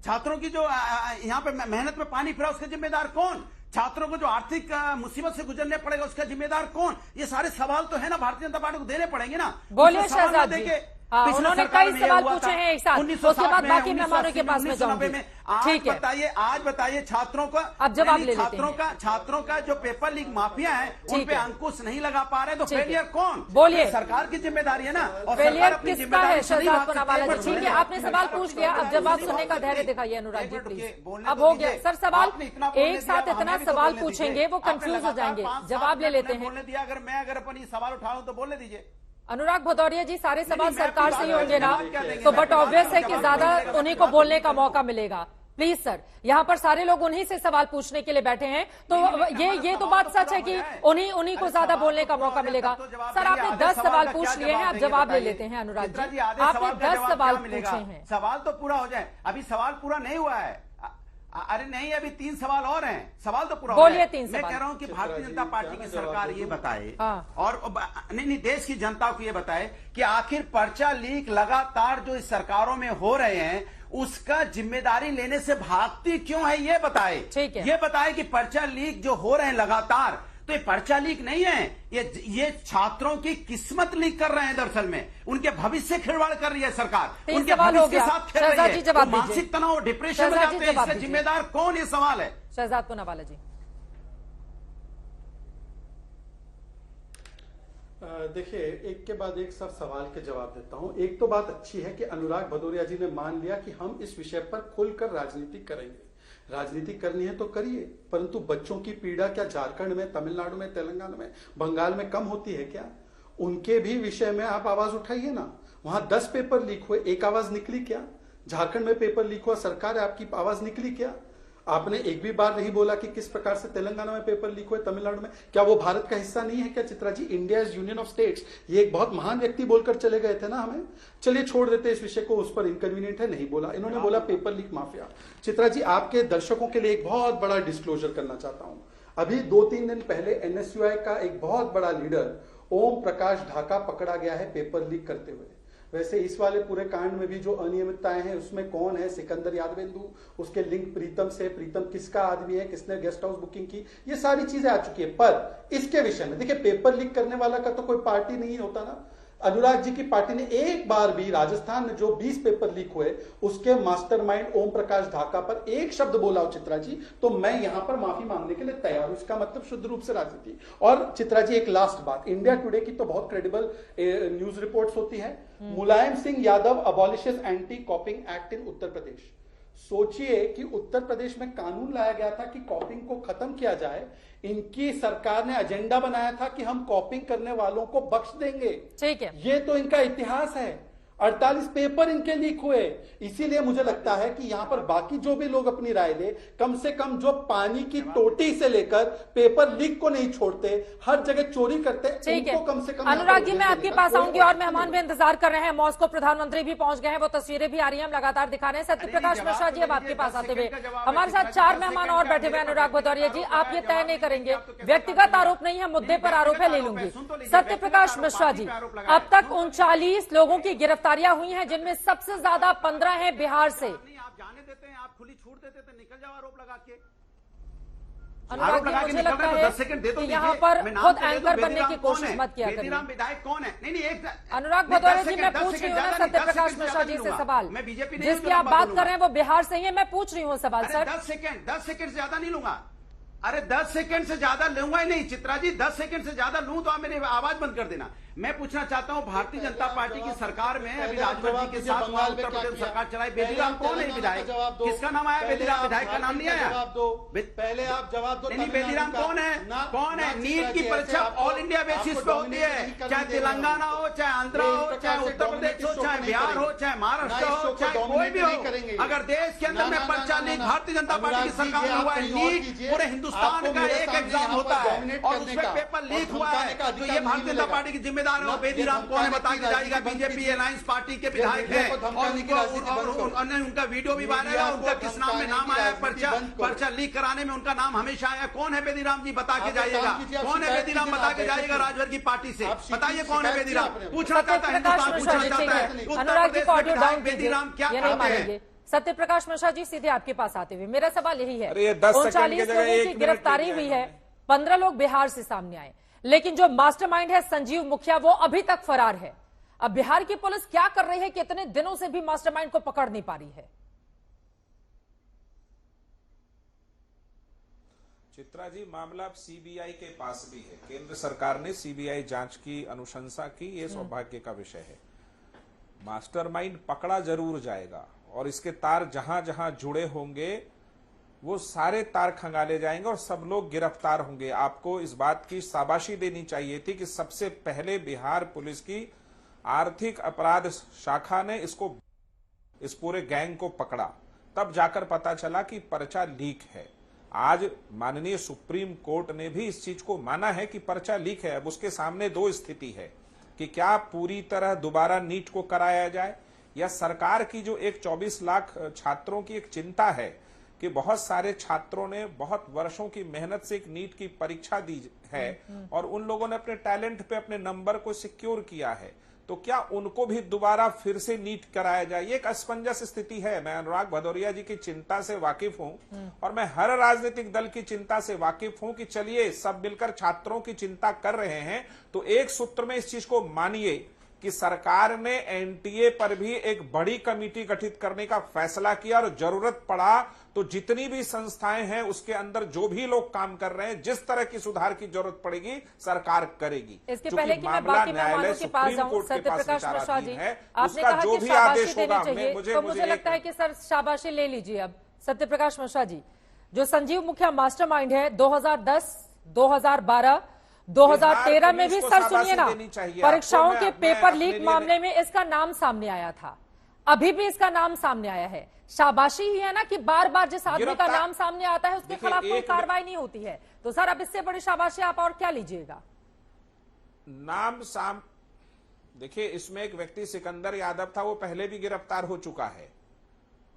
Speaker 6: छात्रों की जो यहाँ पे मेहनत में पानी फिरा उसके जिम्मेदार कौन? छात्रों को जो आर्थिक मुसीबत से गुजरने पड़ेगा उसका जिम्मेदार कौन? ये सारे सवाल तो है ना, भारतीय जनता पार्टी को देने पड़ेंगे ना।
Speaker 1: बोलिए शहजाद जी। उन्होंने कई सवाल पूछे हैं एक साथ, उसके बाद बाकी मेहमानों के पास में जाऊंगी। ठीक है,
Speaker 6: आज बताइए छात्रों को,
Speaker 1: अब जवाब ले लेते हैं।
Speaker 6: छात्रों का जो पेपर लीक माफिया है उन पे अंकुश नहीं लगा पा रहे तो फेलियर कौन?
Speaker 1: बोलिए,
Speaker 6: सरकार की जिम्मेदारी है ना। और
Speaker 1: फेलियर किसका है शहजाद पूनावाला जी? ठीक है, आपने सवाल पूछ लिया, अब जवाब सुनने का धैर्य दिखाइए अनुराग जी प्लीज। अब हो गया सर सवाल, एक साथ इतना सवाल पूछेंगे वो कंफ्यूज हो जाएंगे। जवाब ले लेते हैं।
Speaker 6: बोलने दिया, अगर अपनी सवाल उठाऊं तो बोलने दीजिए।
Speaker 1: अनुराग भदौरिया जी, सारे सवाल सरकार से ही होंगे ना, तो बट ऑब्वियस है कि ज्यादा उन्हीं को बोलने का मौका मिलेगा। प्लीज सर, यहाँ पर सारे लोग उन्हीं से सवाल पूछने के लिए बैठे हैं, तो ये तो बात सच है कि उन्हीं को ज्यादा बोलने का मौका मिलेगा। सर आपने 10 सवाल पूछ लिए हैं, आप जवाब ले लेते हैं अनुराग जी। आपने 10 सवाल पूछे हैं,
Speaker 6: सवाल तो पूरा हो जाए। अभी सवाल पूरा नहीं हुआ है। अरे नहीं, अभी 3 सवाल और हैं, सवाल तो पूरा
Speaker 1: बोलिए। 3 सवाल
Speaker 6: मैं कह रहा हूं कि भारतीय जनता पार्टी की सरकार ये बताए और नहीं देश की जनता को ये बताए कि आखिर पर्चा लीक लगातार जो इस सरकारों में हो रहे हैं उसका जिम्मेदारी लेने से भागती क्यों है, ये बताए।
Speaker 1: ठीक है,
Speaker 6: ये बताए कि पर्चा लीक जो हो रहे हैं लगातार, तो ये पर्चा लीक नहीं है, ये छात्रों की किस्मत लीक कर रहे हैं। दरअसल में उनके भविष्य खिलवाड़ कर रही है सरकार, उनके भविष्य के साथ खेल रही है। तो मानसिक तनाव, डिप्रेशन में जाते हैं, इससे जिम्मेदार कौन? ये सवाल है।
Speaker 1: शहजाद पूनावाला जी।
Speaker 5: देखिए, एक के बाद एक सब सवाल के जवाब देता हूं। एक तो बात अच्छी है कि अनुराग भदौरिया जी ने मान लिया कि हम इस विषय पर खुलकर राजनीति करेंगे। राजनीति करनी है तो करिए, परंतु बच्चों की पीड़ा क्या झारखंड में, तमिलनाडु में, तेलंगाना में, बंगाल में कम होती है क्या? उनके भी विषय में आप आवाज उठाइए ना। वहां 10 पेपर लीक हुए, एक आवाज निकली क्या? झारखंड में पेपर लीक हुआ, सरकार है आपकी, आवाज निकली क्या? आपने एक भी बार नहीं बोला कि किस प्रकार से तेलंगाना में पेपर लीक हुए, तमिलनाडु में। क्या वो भारत का हिस्सा नहीं है क्या Chitra ji? India is union of states, ये एक बहुत महान व्यक्ति बोलकर चले गए थे ना हमें। चलिए छोड़ देते इस विषय को, उस पर इनकन्वीनियंट है, नहीं बोला। इन्होंने बोला paper leak mafia. Chitra ji, आपके दर्शकों के लिए एक बहुत बड़ा डिस्क्लोजर करना चाहता हूं। अभी 2-3 दिन पहले एनएसयूआई का एक बहुत बड़ा लीडर ओम प्रकाश ढाका पकड़ा गया है पेपर लीक करते हुए। वैसे इस वाले पूरे कांड में भी जो अनियमितताएं हैं उसमें कौन है, सिकंदर यादवेंदु, उसके लिंक प्रीतम से, प्रीतम किसका आदमी है, किसने गेस्ट हाउस बुकिंग की, ये सारी चीजें आ चुकी है। पर इसके विषय में देखिए, पेपर लीक करने वाला का तो कोई पार्टी नहीं होता ना। अनुराग जी की पार्टी ने एक बार भी राजस्थान में जो 20 पेपर लीक हुए उसके मास्टरमाइंड ओम प्रकाश ढाका पर एक शब्द बोला हो चित्रा जी, तो मैं यहां पर माफी मांगने के लिए तैयार हूं। इसका मतलब शुद्ध रूप से राजनीति। और चित्रा जी, एक लास्ट बात, इंडिया टुडे की तो बहुत क्रेडिबल न्यूज रिपोर्ट्स होती है। Mulayam Singh Yadav abolishes anti copying act in Uttar Pradesh. सोचिए कि उत्तर प्रदेश में कानून लाया गया था कि कॉपिंग को खत्म किया जाए। इनकी सरकार ने एजेंडा बनाया था कि हम कॉपिंग करने वालों को बख्श देंगे।
Speaker 1: ठीक है,
Speaker 5: ये तो इनका इतिहास है। 48 पेपर इनके लीक हुए। इसीलिए मुझे लगता है कि यहां पर बाकी जो भी लोग अपनी राय दे, कम से कम जो पानी की टोटी से लेकर पेपर लीक को नहीं छोड़ते, हर जगह चोरी करते, उनको कम से कम।
Speaker 1: अनुराग जी, मैं आपके पास आऊंगी और मेहमान भी इंतजार कर रहे हैं। मॉस्को प्रधानमंत्री भी पहुंच गए हैं, वो तस्वीरें भी आ रही हैं, हम लगातार दिखा रहे हैं। सत्यप्रकाश मिश्रा जी, अब आपके पास आते हुए हमारे साथ 4 मेहमान और बैठे हुए। अनुराग भदौरिया जी, आप ये तय नहीं करेंगे, व्यक्तिगत आरोप नहीं है, मुद्दे पर आरोप है, ले लूंगी। सत्यप्रकाश मिश्रा जी, अब तक 39 लोगों की गिरफ्तारियां हुई हैं, जिनमें सबसे ज्यादा 15 हैं बिहार से।
Speaker 6: आप जाने देते हैं, आप खुली छूट देते तो निकल जाओ आरोप लगा के।
Speaker 1: अनुराग जी, मुझे लगता है कि यहाँ पर खुद एंकर बनने की कोशिश मत किया करिए।
Speaker 6: विधायक कौन है? नहीं, एक
Speaker 1: अनुराग भदौरिया जी, मैं पूछ रही हूँ ना सत्यप्रकाश मिश्रा जी से सवाल, जिसकी आप बात कर रहे हैं वो बिहार से ही है, मैं पूछ रही हूँ सवाल। सर
Speaker 6: 10 सेकंड से ज्यादा नहीं लूंगा। अरे 10 सेकंड से ज्यादा लूंगा ही नहीं चित्रा जी। 10 सेकंड से ज्यादा लूं तो आप मेरी आवाज बंद कर देना। मैं पूछना चाहता हूं, भारतीय जनता पार्टी की सरकार में अभी राजभर जी के साथ वहां उत्तर प्रदेश सरकार चलाई, बेदीराम कौन है विधायक? किसका नाम आया? बेदीराम विधायक का नाम नहीं आया।
Speaker 5: पहले आप जवाब दो।
Speaker 6: नहीं, बेदीराम कौन है? कौन है? नीट की परीक्षा ऑल इंडिया बेसिस पे होती है, चाहे तेलंगाना हो, चाहे आंध्रा हो, चाहे उत्तर प्रदेश हो, चाहे बिहार हो, चाहे महाराष्ट्र हो, चाहे कोई भी हो। अगर देश के अंदर में पर्चा लीक भारतीय जनता पार्टी की सरकार में हुआ है, नीट पूरे हिंदुस्तान का एक एग्जाम होता है और उसमें पेपर लीक हुआ है, तो ये भारतीय जनता पार्टी की जिम्मेदार है। बेदीराम कौन है बता के जाएगा। बीजेपी अलायंस पार्टी के विधायक है और उनका वीडियो भी वायरल है, उनका किस नाम में नाम आया, पर्चा लीक कराने में उनका नाम हमेशा आया। कौन है बेदीराम जी बता के जाइएगा, कौन है बेदीराम बता के जाइएगा राजभर की पार्टी से, बताइए कौन है बेदीराम। पूछना चाहता है, हिंदुस्तान पूछना चाहता है उत्तर प्रदेश के विधायक बेदीराम क्या करते हैं।
Speaker 1: सत्य प्रकाश मिश्रा जी सीधे आपके पास आते हुए मेरा सवाल यही है, 39 लोगों की गिरफ्तारी हुई है, 15 लोग बिहार से सामने आए, लेकिन जो मास्टरमाइंड है संजीव मुखिया वो अभी तक फरार है। अब बिहार की पुलिस क्या कर रही है कि इतने दिनों से भी मास्टरमाइंड को पकड़ नहीं पा रही है?
Speaker 7: चित्रा जी, मामला अब सीबीआई के पास भी है। केंद्र सरकार ने सीबीआई जांच की अनुशंसा की, ये सौभाग्य का विषय है। मास्टरमाइंड पकड़ा जरूर जाएगा और इसके तार जहां जहां जुड़े होंगे वो सारे तार खंगाले जाएंगे और सब लोग गिरफ्तार होंगे। आपको इस बात की शाबाशी देनी चाहिए थी कि सबसे पहले बिहार पुलिस की आर्थिक अपराध शाखा ने इस पूरे गैंग को पकड़ा, तब जाकर पता चला कि पर्चा लीक है। आज माननीय सुप्रीम कोर्ट ने भी इस चीज को माना है कि पर्चा लीक है। अब उसके सामने दो स्थिति है कि क्या पूरी तरह दोबारा नीट को कराया जाए, या सरकार की जो एक 24 लाख छात्रों की एक चिंता है कि बहुत सारे छात्रों ने बहुत वर्षों की मेहनत से एक नीट की परीक्षा दी है और उन लोगों ने अपने टैलेंट पे अपने नंबर को सिक्योर किया है, तो क्या उनको भी दोबारा फिर से नीट कराया जाए। ये एक असमंजस स्थिति है। मैं अनुराग भदौरिया जी की चिंता से वाकिफ हूं और मैं हर राजनीतिक दल की चिंता से वाकिफ हूं कि चलिए सब मिलकर छात्रों की चिंता कर रहे हैं तो एक सूत्र में इस चीज को मानिए कि सरकार ने एनटीए पर भी एक बड़ी कमेटी गठित करने का फैसला किया और जरूरत पड़ा तो जितनी भी संस्थाएं हैं उसके अंदर जो भी लोग काम कर रहे हैं, जिस तरह की सुधार की जरूरत पड़ेगी सरकार करेगी।
Speaker 1: इसके पहले कि मैं बाकी मेहमानों के पास जाऊं, सत्य प्रकाश मिश्रा जी, आपने कहा कि शाबाशी देनी चाहिए, तो मुझे लगता है कि सर शाबाशी ले लीजिए। अब सत्य प्रकाश मिश्रा जी, जो संजीव मुखिया मास्टरमाइंड है, 2010, 2012, 2013 में भी सर सुनिए ना, परीक्षाओं के पेपर लीक मामले में इसका नाम सामने आया था, अभी भी इसका नाम सामने आया है। शाबाशी ही है ना कि बार बार जिस आदमी का नाम सामने आता है उसके खिलाफ कोई कार्रवाई नहीं होती है, तो सर अब इससे बड़ी शाबाशी आप और क्या लीजिएगा।
Speaker 7: देखिए, इसमें एक व्यक्ति सिकंदर यादव था, वो पहले भी गिरफ्तार हो चुका है।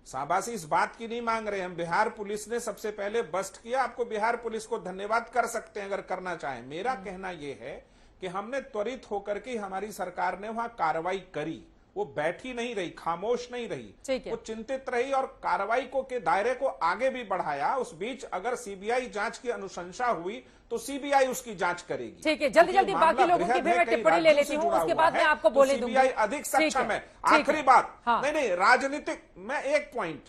Speaker 7: शाबाशी इस बात की नहीं मांग रहे हम। बिहार पुलिस ने सबसे पहले बस्ट किया, आपको बिहार पुलिस को धन्यवाद कर सकते हैं अगर करना चाहें। मेरा कहना यह है कि हमने त्वरित होकर के हमारी सरकार ने वहां कार्रवाई करी, वो बैठी नहीं रही, खामोश नहीं रही, वो चिंतित रही और कार्रवाई को के दायरे को आगे भी बढ़ाया। उस बीच अगर सीबीआई जांच की अनुशंसा हुई तो सीबीआई उसकी जांच करेगी।
Speaker 1: ठीक है, जल्दी जल्दी बाकी लोगों की भी मैं टिप्पणी ले लेती हूँ, उसके बाद मैं आपको बोले दूंगी।
Speaker 7: सीबीआई अधिक सक्षम है। आखिरी बात, नहीं राजनीतिक, मैं एक पॉइंट,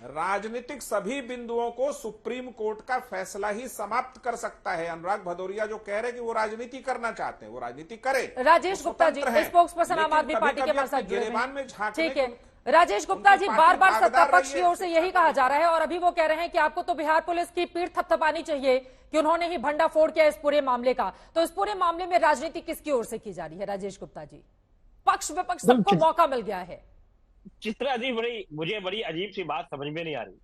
Speaker 7: राजनीतिक सभी बिंदुओं को सुप्रीम कोर्ट का फैसला ही समाप्त कर सकता है। अनुराग भदौरिया जो कह रहे हैं कि वो राजनीति करना चाहते हैं, वो राजनीति करे।
Speaker 1: राजेश गुप्ता जी, स्पोक्स पर्सन आम आदमी पार्टी के हमारे साथ जुड़े हैं। ठीक है, राजेश गुप्ता जी, बार बार सत्ता पक्ष की ओर से यही कहा जा रहा है और अभी वो कह रहे हैं कि आपको तो बिहार पुलिस की पीठ थपथपानी चाहिए कि उन्होंने ही भंडाफोड़ किया इस पूरे मामले का। तो इस पूरे मामले में राजनीति किसकी ओर से की जा रही है राजेश गुप्ता जी? पक्ष विपक्ष सबको मौका मिल गया है।
Speaker 8: चित्रा जी, मुझे बड़ी अजीब सी बात समझ में नहीं आ रही।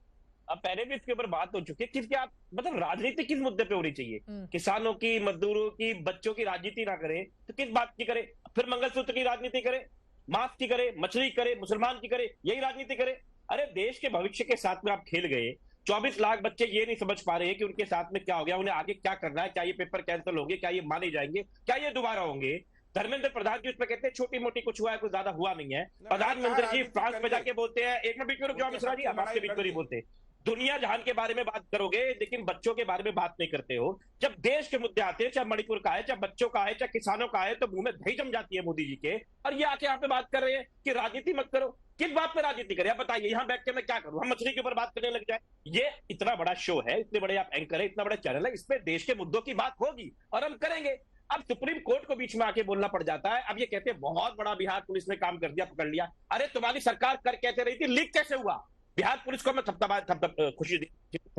Speaker 8: अब पहले भी इसके ऊपर बात हो चुकी है कि क्या मतलब राजनीति किस मुद्दे पे होनी चाहिए? किसानों की, मजदूरों की, बच्चों की राजनीति ना करे तो किस बात की करे? फिर मंगलसूत्र की राजनीति करे, मांस की करे, मछली करे, मुसलमान की करे, यही राजनीति करे? अरे देश के भविष्य के साथ में आप खेल गए। 24 लाख बच्चे ये नहीं समझ पा रहे हैं कि उनके साथ में क्या हो गया, उन्हें आगे क्या करना है, क्या ये पेपर कैंसिल होंगे, क्या ये माने जाएंगे, क्या ये दोबारा होंगे? धर्मेंद्र प्रधान जी उसमें कहते हैं छोटी मोटी कुछ हुआ है, कुछ ज्यादा हुआ नहीं है। प्रधानमंत्री जी फ्रांस में जाके बोलते हैं, एक मिनट बीच में रुक जाओ मिश्रा जी, अब आपके बीच में नहीं बोलते। दुनिया जहान के बारे में बात करोगे लेकिन बच्चों के बारे में बात नहीं करते हो। जब देश के मुद्दे आते हैं, चाहे मणिपुर का है, चाहे बच्चों का है, चाहे किसानों का है, तो मुंह में दही जम जाती है मोदी जी के। और ये आके यहाँ पे बात कर रहे हैं कि राजनीति मत करो। किस बात पे राजनीति करें आप बताइए? यहाँ बैठ के मैं क्या करूं? हम मछली के ऊपर बात करने लग जाए? ये इतना बड़ा शो है, इतने बड़े आप एंकर है, इतना बड़ा चैनल है, इसमें देश के मुद्दों की बात होगी और हम करेंगे। अब सुप्रीम कोर्ट को बीच में आके बोलना पड़ जाता है। अब ये कहते हैं बहुत बड़ा बिहार पुलिस ने काम कर दिया, पकड़ लिया। अरे तुम्हारी सरकार कर कहते रही थी, लीक कैसे हुआ? बिहार पुलिस को मैं खुशी दी,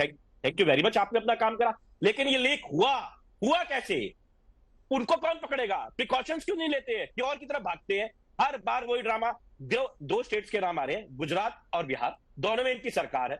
Speaker 8: थैंक यू वेरी मच, आपने अपना काम करा, लेकिन ये लीक हुआ कैसे? उनको कौन पकड़ेगा? प्रिकॉशंस क्यों नहीं लेते हैं? क्यों और की तरफ भागते हैं? हर बार वही ड्रामा। दो स्टेट्स के नाम आ रहे हैं, गुजरात और बिहार, दोनों में इनकी सरकार है।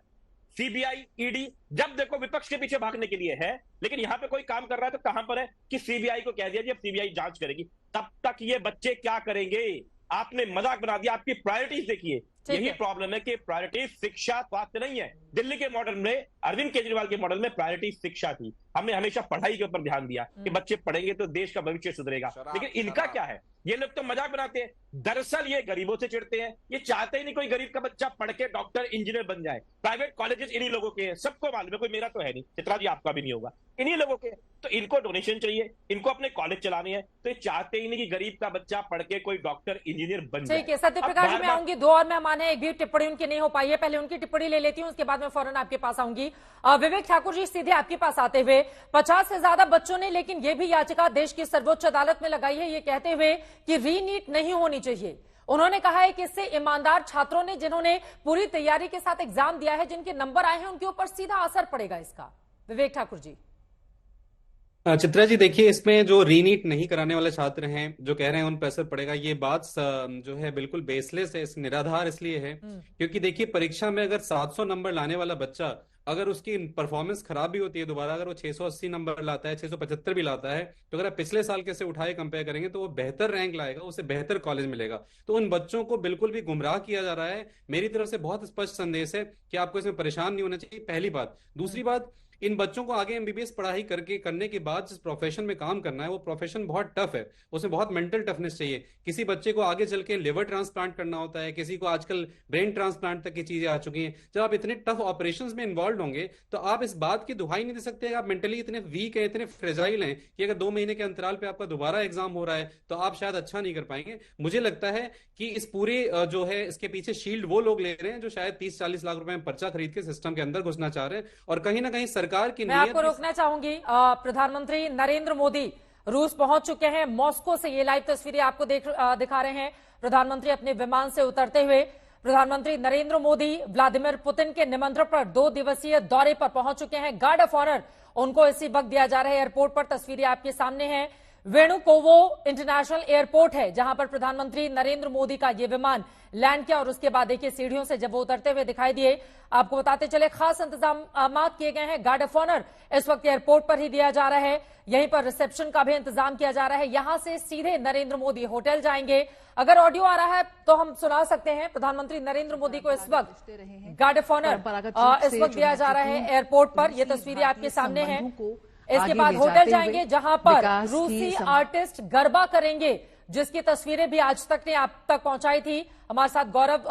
Speaker 8: सीबीआई, ईडी, जब देखो विपक्ष के पीछे भागने के लिए है, लेकिन यहां पे कोई काम कर रहा है तो कहां पर है कि सीबीआई को कह दिया जी अब सीबीआई जांच करेगी। तब तक ये बच्चे क्या करेंगे? आपने मजाक बना दिया। आपकी प्रायोरिटीज देखिए, यही प्रॉब्लम है कि प्रायोरिटी शिक्षा स्वास्थ्य नहीं है। दिल्ली के मॉडल में, अरविंद केजरीवाल के मॉडल में प्रायोरिटी शिक्षा थी। हमने हमेशा पढ़ाई के ऊपर ध्यान दिया कि बच्चे पढ़ेंगे तो देश का भविष्य सुधरेगा, लेकिन इनका क्या है? ये लोग तो मजाक बनाते हैं। दरअसल ये गरीबों से चिढ़ते हैं, ये चाहते ही नहीं कोई गरीब का बच्चा पढ़ के डॉक्टर इंजीनियर बन जाए। प्राइवेट कॉलेजेस इन्हीं लोगों के हैं, सबको मालूम है, कोई मेरा तो है नहीं, चित्रा जी आपका भी नहीं होगा, इन्हीं लोगों के। तो इनको डोनेशन चाहिए, इनको अपने कॉलेज चलाने हैं, तो ये चाहते ही नहीं कि गरीब का बच्चा पढ़ के कोई डॉक्टर इंजीनियर बन जाए।
Speaker 1: ठीक है सत्य प्रकाश जी, मैं आऊंगी। दो और मेहमान है, एक भी टिप्पणी उनकी नहीं हो पाई है, पहले उनकी टिप्पणी ले लेती हूं, उसके बाद मैं फौरन आपके पास आऊंगी। विवेक ठाकुर जी, सीधे आपके पास आते हुए, 50 से ज्यादा बच्चों ने लेकिन ये भी याचिका देश की सर्वोच्च अदालत में लगाई है, ये कहते हुए कि रीनीट नहीं होनी चाहिए। उन्होंने कहा है कि इससे ईमानदार छात्रों ने, जिन्होंने पूरी तैयारी के साथ एग्जाम दिया है, जिनके नंबर आए हैं, उनके ऊपर सीधा असर पड़ेगा इसका। विवेक ठाकुर जी।
Speaker 9: चित्रा जी देखिए, इसमें जो रीनीट नहीं कराने वाले छात्र हैं जो कह रहे हैं उन पर असर पड़ेगा, ये बात जो है बिल्कुल बेसलेस है, इस निराधार इसलिए है क्योंकि देखिए परीक्षा में अगर 700 नंबर लाने वाला बच्चा, अगर उसकी परफॉर्मेंस खराब भी होती है दोबारा, अगर वो 680 नंबर लाता है, 675 भी लाता है, तो अगर आप पिछले साल के से उठाए कंपेयर करेंगे तो वो बेहतर रैंक लाएगा, उसे बेहतर कॉलेज मिलेगा। तो उन बच्चों को बिल्कुल भी गुमराह किया जा रहा है। मेरी तरफ से बहुत स्पष्ट संदेश है कि आपको इसमें परेशान नहीं होना चाहिए, पहली बात। दूसरी बात, इन बच्चों को आगे एमबीबीएस पढ़ाई करने के बाद जिस प्रोफेशन में काम करना है वो प्रोफेशन बहुत टफ है, उसमें बहुत मेंटल टफनेस चाहिए। किसी बच्चे को आगे चल के लिवर ट्रांसप्लांट करना होता है, किसी को आजकल ब्रेन ट्रांसप्लांट तक की चीजें आ चुकी हैं। जब आप इतने टफ ऑपरेशंस में इन्वॉल्व होंगे तो आप इस बात की दुहाई नहीं दे सकते आप मेंटली इतने वीक हैं, इतने फ्रेजाइल हैं कि अगर 2 महीने के अंतराल पे आपका दोबारा एग्जाम हो रहा है तो आप शायद अच्छा नहीं कर पाएंगे। मुझे लगता है कि इस पूरे जो है इसके पीछे शील्ड वो लोग ले रहे हैं जो शायद 30-40 लाख रुपए में पर्चा खरीद के सिस्टम के अंदर घुसना चाह रहे हैं, और कहीं ना कहीं सरकार की
Speaker 1: रोकना चाहूंगी। प्रधानमंत्री नरेंद्र मोदी रूस पहुंच चुके हैं, मॉस्को से ये लाइव तस्वीरें आपको दिखा रहे हैं। प्रधानमंत्री अपने विमान से उतरते हुए प्रधानमंत्री नरेंद्र मोदी व्लादिमीर पुतिन के निमंत्रण पर 2 दिवसीय दौरे पर पहुंच चुके हैं। गार्ड ऑफ ऑनर उनको इसी वक्त दिया जा रहा है एयरपोर्ट पर। तस्वीरें आपके सामने हैं, वेणुकोवो इंटरनेशनल एयरपोर्ट है जहां पर प्रधानमंत्री नरेंद्र मोदी का ये विमान लैंड किया, और उसके बाद देखिए सीढ़ियों से जब वो उतरते हुए दिखाई दिए। आपको बताते चले खास इंतजाम किए गए हैं, गार्ड ऑफ ऑनर इस वक्त एयरपोर्ट पर ही दिया जा रहा है, यहीं पर रिसेप्शन का भी इंतजाम किया जा रहा है। यहां से सीधे नरेंद्र मोदी होटल जाएंगे। अगर ऑडियो आ रहा है तो हम सुना सकते हैं। प्रधानमंत्री नरेंद्र मोदी को इस वक्त गार्ड ऑफ ऑनर इस वक्त दिया जा रहा है एयरपोर्ट पर, ये तस्वीरें आपके सामने हैं। इसके बाद होटल जाएंगे जहां पर रूसी आर्टिस्ट गरबा करेंगे, जिसकी तस्वीरें भी आज तक ने आप तक पहुंचाई थी। हमारे साथ गौरव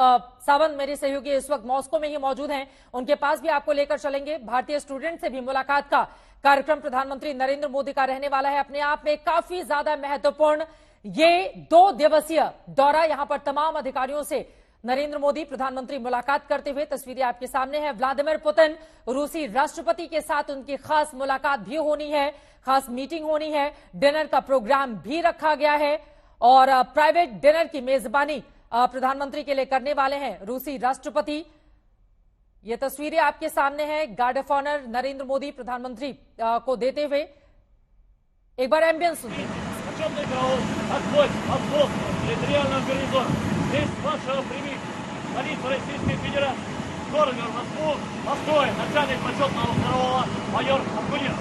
Speaker 1: सावंत मेरे सहयोगी इस वक्त मॉस्को में ही मौजूद हैं, उनके पास भी आपको लेकर चलेंगे। भारतीय स्टूडेंट से भी मुलाकात का कार्यक्रम प्रधानमंत्री नरेंद्र मोदी का रहने वाला है। अपने आप में काफी ज्यादा महत्वपूर्ण ये 2 दिवसीय दौरा, यहां पर तमाम अधिकारियों से नरेंद्र मोदी प्रधानमंत्री मुलाकात करते हुए, तस्वीरें आपके सामने हैं। व्लादिमीर पुतिन रूसी राष्ट्रपति के साथ उनकी खास मुलाकात भी होनी है, खास मीटिंग होनी है, डिनर का प्रोग्राम भी रखा गया है और प्राइवेट डिनर की मेजबानी प्रधानमंत्री के लिए करने वाले हैं रूसी राष्ट्रपति। ये तस्वीरें आपके सामने हैं, guard of honour Narendra Modi प्रधानमंत्री को देते हुए। एक बार एम्बियंस सुनिए।
Speaker 10: Здесь вашего прими столица Российской Федерации. Коронер Москву построен начальник почетного караула майор Акунин.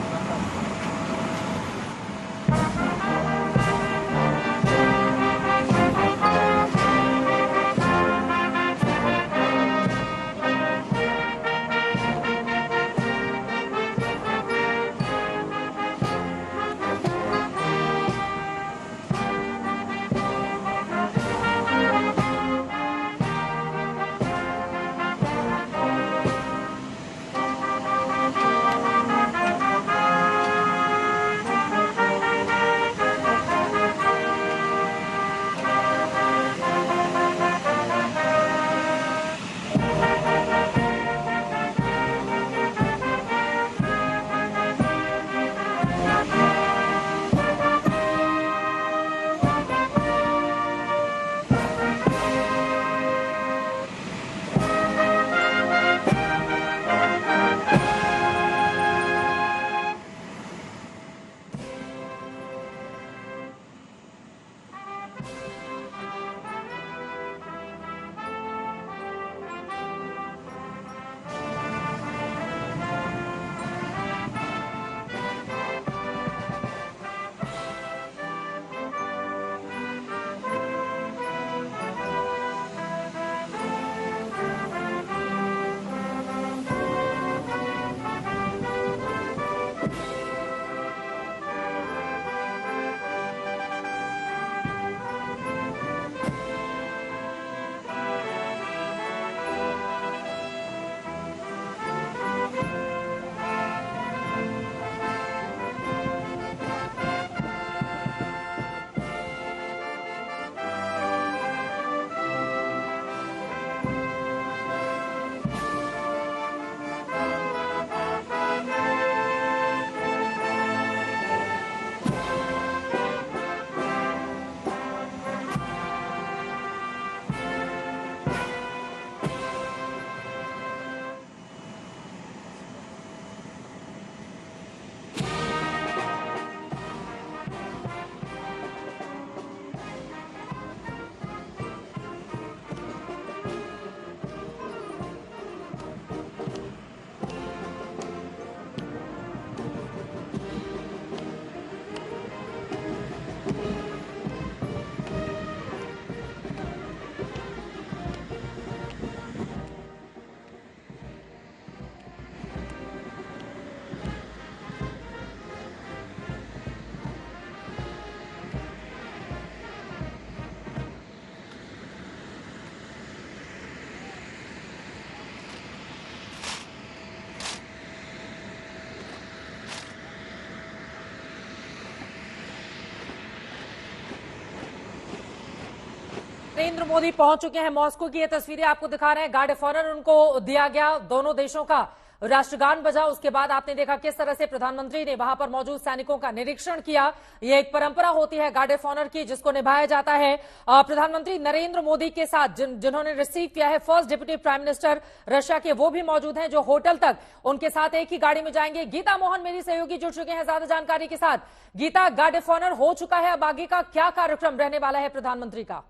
Speaker 1: नरेंद्र मोदी पहुंच चुके हैं मॉस्को की ये तस्वीरें आपको दिखा रहे हैं। गार्ड ऑफ ऑनर उनको दिया गया, दोनों देशों का राष्ट्रगान बजा। उसके बाद आपने देखा किस तरह से प्रधानमंत्री ने वहां पर मौजूद सैनिकों का निरीक्षण किया। ये एक परंपरा होती है गार्ड ऑफ ऑनर की, जिसको निभाया जाता है। प्रधानमंत्री नरेंद्र मोदी के साथ जिन्होंने रिसीव किया है first deputy prime minister Russia के, वो भी मौजूद हैं, जो होटल तक उनके साथ एक ही गाड़ी में जाएंगे। गीता मोहन मेरी सहयोगी जुड़ चुके हैं ज्यादा जानकारी के साथ। गीता, गार्ड ऑफ ऑनर हो चुका है, अब आगे का क्या कार्यक्रम रहने वाला है प्रधानमंत्री का?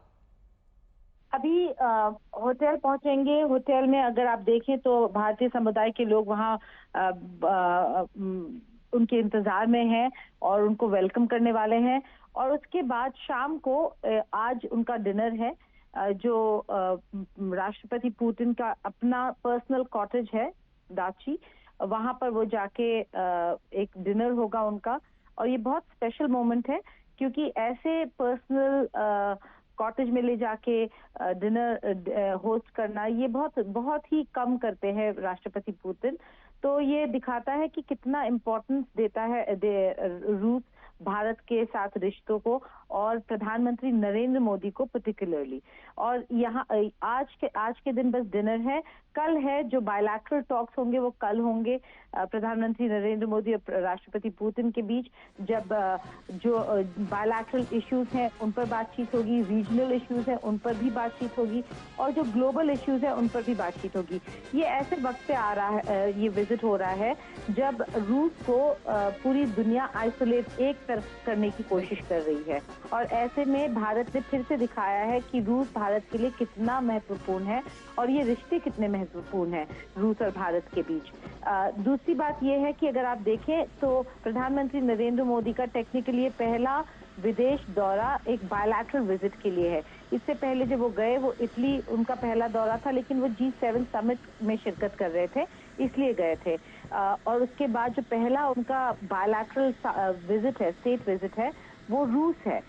Speaker 11: अभी होटल पहुंचेंगे। होटल में अगर आप देखें तो भारतीय समुदाय के लोग वहाँ उनके इंतजार में हैं और उनको वेलकम करने वाले हैं। और उसके बाद शाम को आज उनका डिनर है, जो राष्ट्रपति पुतिन का अपना पर्सनल कॉटेज है दाची, वहां पर वो जाके एक डिनर होगा उनका। और ये बहुत स्पेशल मोमेंट है क्योंकि ऐसे पर्सनल कॉटेज में ले जाके डिनर होस्ट करना ये बहुत ही कम करते हैं राष्ट्रपति पुतिन। तो ये दिखाता है कि कितना इम्पोर्टेंस देता है रूस भारत के साथ रिश्तों को और प्रधानमंत्री नरेंद्र मोदी को पर्टिकुलरली। और यहाँ आज के दिन बस डिनर है, कल है जो बायलैटरल टॉक्स होंगे वो कल होंगे प्रधानमंत्री नरेंद्र मोदी और राष्ट्रपति पुतिन के बीच, जब जो बायलैटरल इश्यूज हैं उन पर बातचीत होगी, रीजनल इश्यूज हैं उन पर भी बातचीत होगी और जो ग्लोबल इश्यूज हैं उन पर भी बातचीत होगी। ये ऐसे वक्त पे आ रहा है, ये विजिट हो रहा है जब रूस को पूरी दुनिया आइसोलेट एक तरफ करने की कोशिश कर रही है। और ऐसे में भारत ने फिर से दिखाया है कि रूस भारत के लिए कितना महत्वपूर्ण है और ये रिश्ते कितने महत्वपूर्ण हैं रूस और भारत के बीच। दूसरी बात यह है कि अगर आप देखें तो प्रधानमंत्री नरेंद्र मोदी का टेक्निकली पहला विदेश दौरा एक बायलैटरल विजिट के लिए है। इससे पहले जब वो गए, वो इटली उनका पहला दौरा था, लेकिन वो G7 समिट में शिरकत कर रहे थे इसलिए गए थे। और उसके बाद जो पहला उनका बायलैटरल विजिट है, स्टेट विजिट है, वो रूस है।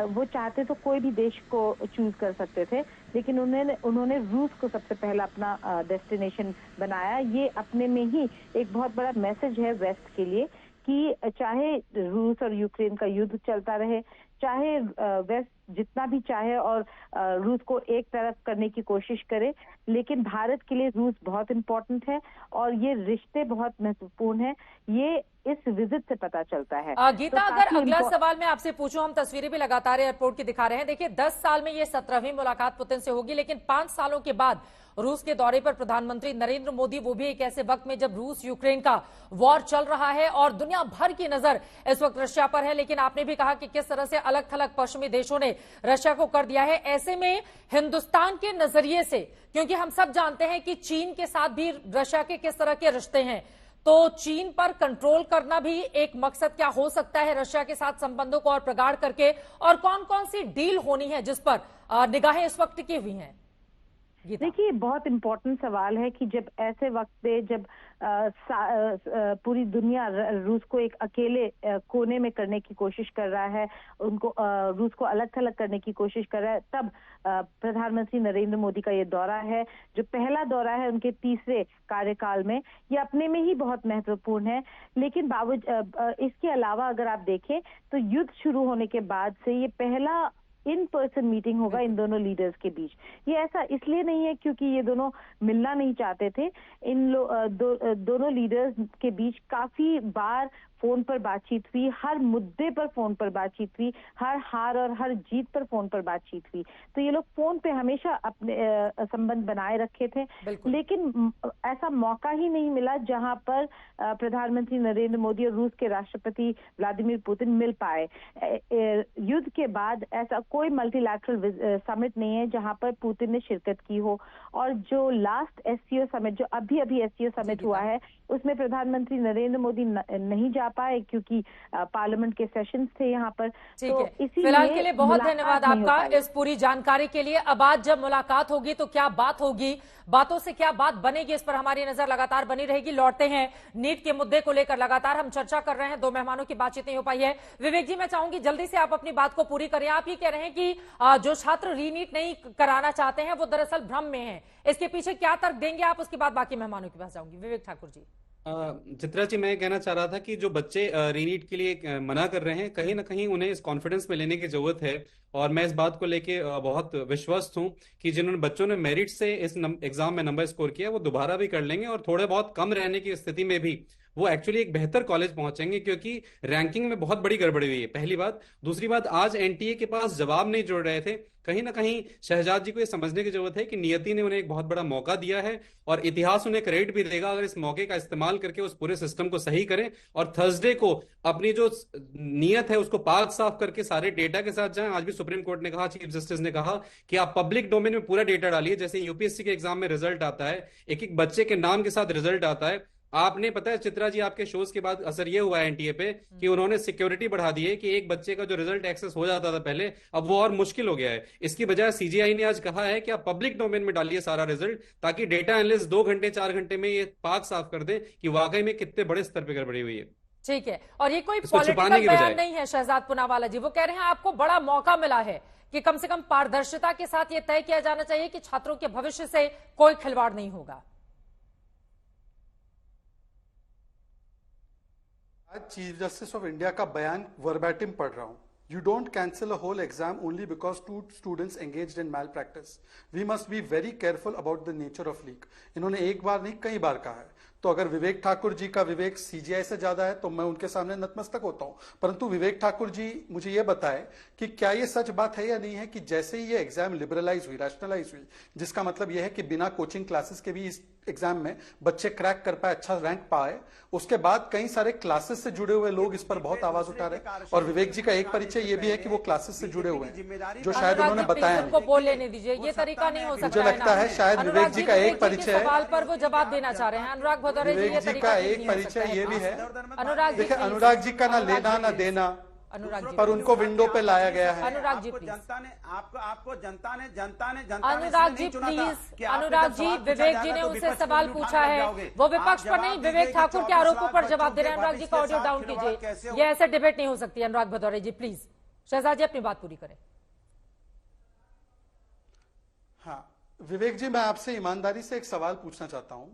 Speaker 11: वो चाहते तो कोई भी देश को चूज कर सकते थे, लेकिन उन्होंने रूस को सबसे पहला अपना डेस्टिनेशन बनाया। ये अपने में ही एक बहुत बड़ा मैसेज है वेस्ट के लिए कि चाहे रूस और यूक्रेन का युद्ध चलता रहे, चाहे वेस्ट जितना भी चाहे और रूस को एक तरफ करने की कोशिश करे, लेकिन भारत के लिए रूस बहुत इम्पोर्टेंट है और ये रिश्ते बहुत महत्वपूर्ण है। ये इस विजिट से पता चलता है।
Speaker 1: गीता,
Speaker 11: तो
Speaker 1: अगर अगला सवाल मैं आपसे पूछूं, हम तस्वीरें भी लगातार एयरपोर्ट की दिखा रहे हैं। देखिए 10 साल में ये 17वीं मुलाकात पुतिन से होगी, लेकिन 5 सालों के बाद रूस के दौरे पर प्रधानमंत्री नरेंद्र मोदी, वो भी एक ऐसे वक्त में जब रूस यूक्रेन का वॉर चल रहा है और दुनिया भर की नजर इस वक्त रशिया पर है। लेकिन आपने भी कहा कि किस तरह से अलग थलग पश्चिमी देशों ने रशिया को कर दिया है। ऐसे में हिंदुस्तान के नजरिए से, क्योंकि हम सब जानते हैं कि चीन के साथ भी रशिया के किस तरह के रिश्ते हैं, तो चीन पर कंट्रोल करना भी एक मकसद क्या हो सकता है रशिया के साथ संबंधों को और प्रगाढ़ करके, और कौन कौन सी डील होनी है जिस पर निगाहें इस वक्त टिकी हुई हैं?
Speaker 11: देखिए बहुत इम्पोर्टेंट सवाल है कि जब ऐसे वक्त पे जब पूरी दुनिया रूस को एक अकेले कोने में करने की कोशिश कर रहा है, उनको रूस को अलग थलग करने की कोशिश कर रहा है, तब प्रधानमंत्री नरेंद्र मोदी का ये दौरा है, जो पहला दौरा है उनके तीसरे कार्यकाल में, ये अपने में ही बहुत महत्वपूर्ण है। लेकिन इसके अलावा अगर आप देखें तो युद्ध शुरू होने के बाद से ये पहला इन पर्सन मीटिंग होगा इन दोनों लीडर्स के बीच। ये ऐसा इसलिए नहीं है क्योंकि ये दोनों मिलना नहीं चाहते थे। दोनों लीडर्स के बीच काफी बार फोन पर बातचीत हुई, हर मुद्दे पर फोन पर बातचीत हुई, हर हार और हर जीत पर फोन पर बातचीत हुई। तो ये लोग फोन पे हमेशा अपने संबंध बनाए रखे थे, लेकिन ऐसा मौका ही नहीं मिला जहां पर प्रधानमंत्री नरेंद्र मोदी और रूस के राष्ट्रपति व्लादिमीर पुतिन मिल पाए। युद्ध के बाद ऐसा कोई मल्टीलैटरल समिट नहीं है जहां पर पुतिन ने शिरकत की हो। और जो लास्ट SCO समिट, जो अभी SCO समिट हुआ है, उसमें प्रधानमंत्री नरेंद्र मोदी नहीं जा पाए क्योंकि पार्लियामेंट के सेशंस थे यहाँ पर। तो
Speaker 1: फिलहाल के लिए बहुत धन्यवाद आपका इस पूरी जानकारी के लिए। अब आज जब मुलाकात होगी तो क्या बात होगी, बातों से क्या बात बनेगी, इस पर हमारी नजर लगातार बनी रहेगी। लौटते हैं नीट के मुद्दे को लेकर लगातार हम चर्चा कर रहे हैं, 2 मेहमानों की बातचीत नहीं हो पाई है। विवेक जी, मैं चाहूंगी जल्दी से आप अपनी बात को पूरी करें। आप ये कह रहे हैं कि जो छात्र रीनीट नहीं कराना चाहते हैं वो दरअसल भ्रम में है, इसके पीछे क्या तर्क देंगे आप? उसके बाद बाकी मेहमानों के पास जाऊंगी। विवेक ठाकुर जी।
Speaker 9: चित्रा जी, मैं कहना चाह रहा था कि जो बच्चे रीनीट के लिए मना कर रहे हैं, कहीं ना कहीं उन्हें इस कॉन्फिडेंस में लेने की जरूरत है। और मैं इस बात को लेके बहुत विश्वस्त हूं कि जिन्होंने बच्चों ने मेरिट से इस एग्जाम में नंबर स्कोर किया, वो दोबारा भी कर लेंगे, और थोड़े बहुत कम रहने की स्थिति में भी वो एक्चुअली एक बेहतर कॉलेज पहुंचेंगे, क्योंकि रैंकिंग में बहुत बड़ी गड़बड़ी हुई है, पहली बात। दूसरी बात, आज एनटीए के पास जवाब नहीं जुड़ रहे थे। कहीं ना कहीं शहजाद जी को ये समझने की जरूरत है कि नियति ने उन्हें एक बहुत बड़ा मौका दिया है, और इतिहास उन्हें क्रेडिट भी देगा अगर इस मौके का इस्तेमाल करके उस पूरे सिस्टम को सही करें, और थर्सडे को अपनी जो नियत है उसको पाक साफ करके सारे डेटा के साथ जाएं। आज भी सुप्रीम कोर्ट ने कहा, चीफ जस्टिस ने कहा कि आप पब्लिक डोमेन में पूरा डेटा डालिए। जैसे यूपीएससी के एग्जाम में रिजल्ट आता है, एक एक बच्चे के नाम के साथ रिजल्ट आता है। आपने पता है चित्रा जी, आपके शोज के बाद असर ये हुआ है एनटीए पे कि उन्होंने सिक्योरिटी बढ़ा दी है कि एक बच्चे का जो रिजल्ट एक्सेस हो जाता था पहले, अब वो और मुश्किल हो गया है। इसकी बजाय सीजीआई ने आज कहा है कि आप पब्लिक डोमेन में डालिए सारा रिजल्ट, ताकि डेटा एनालिस्ट 2 घंटे 4 घंटे में ये पाक साफ कर दे कि वाकई में कितने बड़े स्तर पर गड़बड़ी हुई है।
Speaker 1: ठीक है, और ये कोई
Speaker 9: इसको
Speaker 1: पॉलिटिकल
Speaker 9: छुपाने की
Speaker 1: बयान
Speaker 9: बजाय
Speaker 1: नहीं है शहजाद पूनावाला जी। वो कह रहे हैं आपको बड़ा मौका मिला है कि कम से कम पारदर्शिता के साथ ये तय किया जाना चाहिए कि छात्रों के भविष्य से कोई खिलवाड़ नहीं होगा।
Speaker 5: आज चीफ जस्टिस ऑफ इंडिया का बयान वर्बैटिम पढ़ रहा हूं। You don't cancel a whole exam only because 2 students engaged in malpractice. We must be very careful about the nature of leak. इन्होंने एक बार नहीं कई बार कहा है। तो अगर विवेक ठाकुर जी का विवेक सीजीआई से ज्यादा है तो मैं उनके सामने नतमस्तक होता हूं, परंतु विवेक ठाकुर जी मुझे ये बताएं कि क्या ये सच बात है या नहीं है कि जैसे ही ये एग्जाम लिबरलाइज हुई, रैशनलाइज हुई, जिसका मतलब यह है कि बिना कोचिंग क्लासेस के भी इस एग्जाम में बच्चे क्रैक कर पाए, अच्छा रैंक पाए, उसके बाद कई सारे क्लासेस से जुड़े हुए लोग इस पर बहुत आवाज उठा रहे हैं। और विवेक जी का एक परिचय ये भी है कि वो क्लासेस से जुड़े हुए हैं, जो शायद उन्होंने बताया
Speaker 1: उनको बोल लेने दीजिए, ये तरीका नहीं हो सकता।
Speaker 5: मुझे लगता है शायद विवेक जी का एक परिचय,
Speaker 1: सवाल पर वो जवाब देना चाह रहे हैं। अनुराग भदौरे जी, ये तरीका
Speaker 5: एक परिचय ये भी है।
Speaker 1: अनुराग
Speaker 5: देखिए, अनुराग जी का ना लेना ना देना,
Speaker 1: अनुराग जी
Speaker 5: पर उनको विंडो पे लाया गया है।
Speaker 1: अनुराग जी प्लीज,
Speaker 6: जनता ने
Speaker 1: अनुराग जी प्लीज, अनुराग जी, विवेक जी ने उनसे सवाल पूछा है, वो विपक्ष पर नहीं विवेक ठाकुर के आरोपों पर जवाब दे रहे हैं। अनुराग जी का ऑडियो डाउन कीजिए, ये ऐसे डिबेट नहीं हो सकती। अनुराग भदौरे जी प्लीज, शहजाद जी अपनी बात पूरी करें।
Speaker 5: हाँ विवेक जी, मैं आपसे ईमानदारी से एक सवाल पूछना चाहता हूं।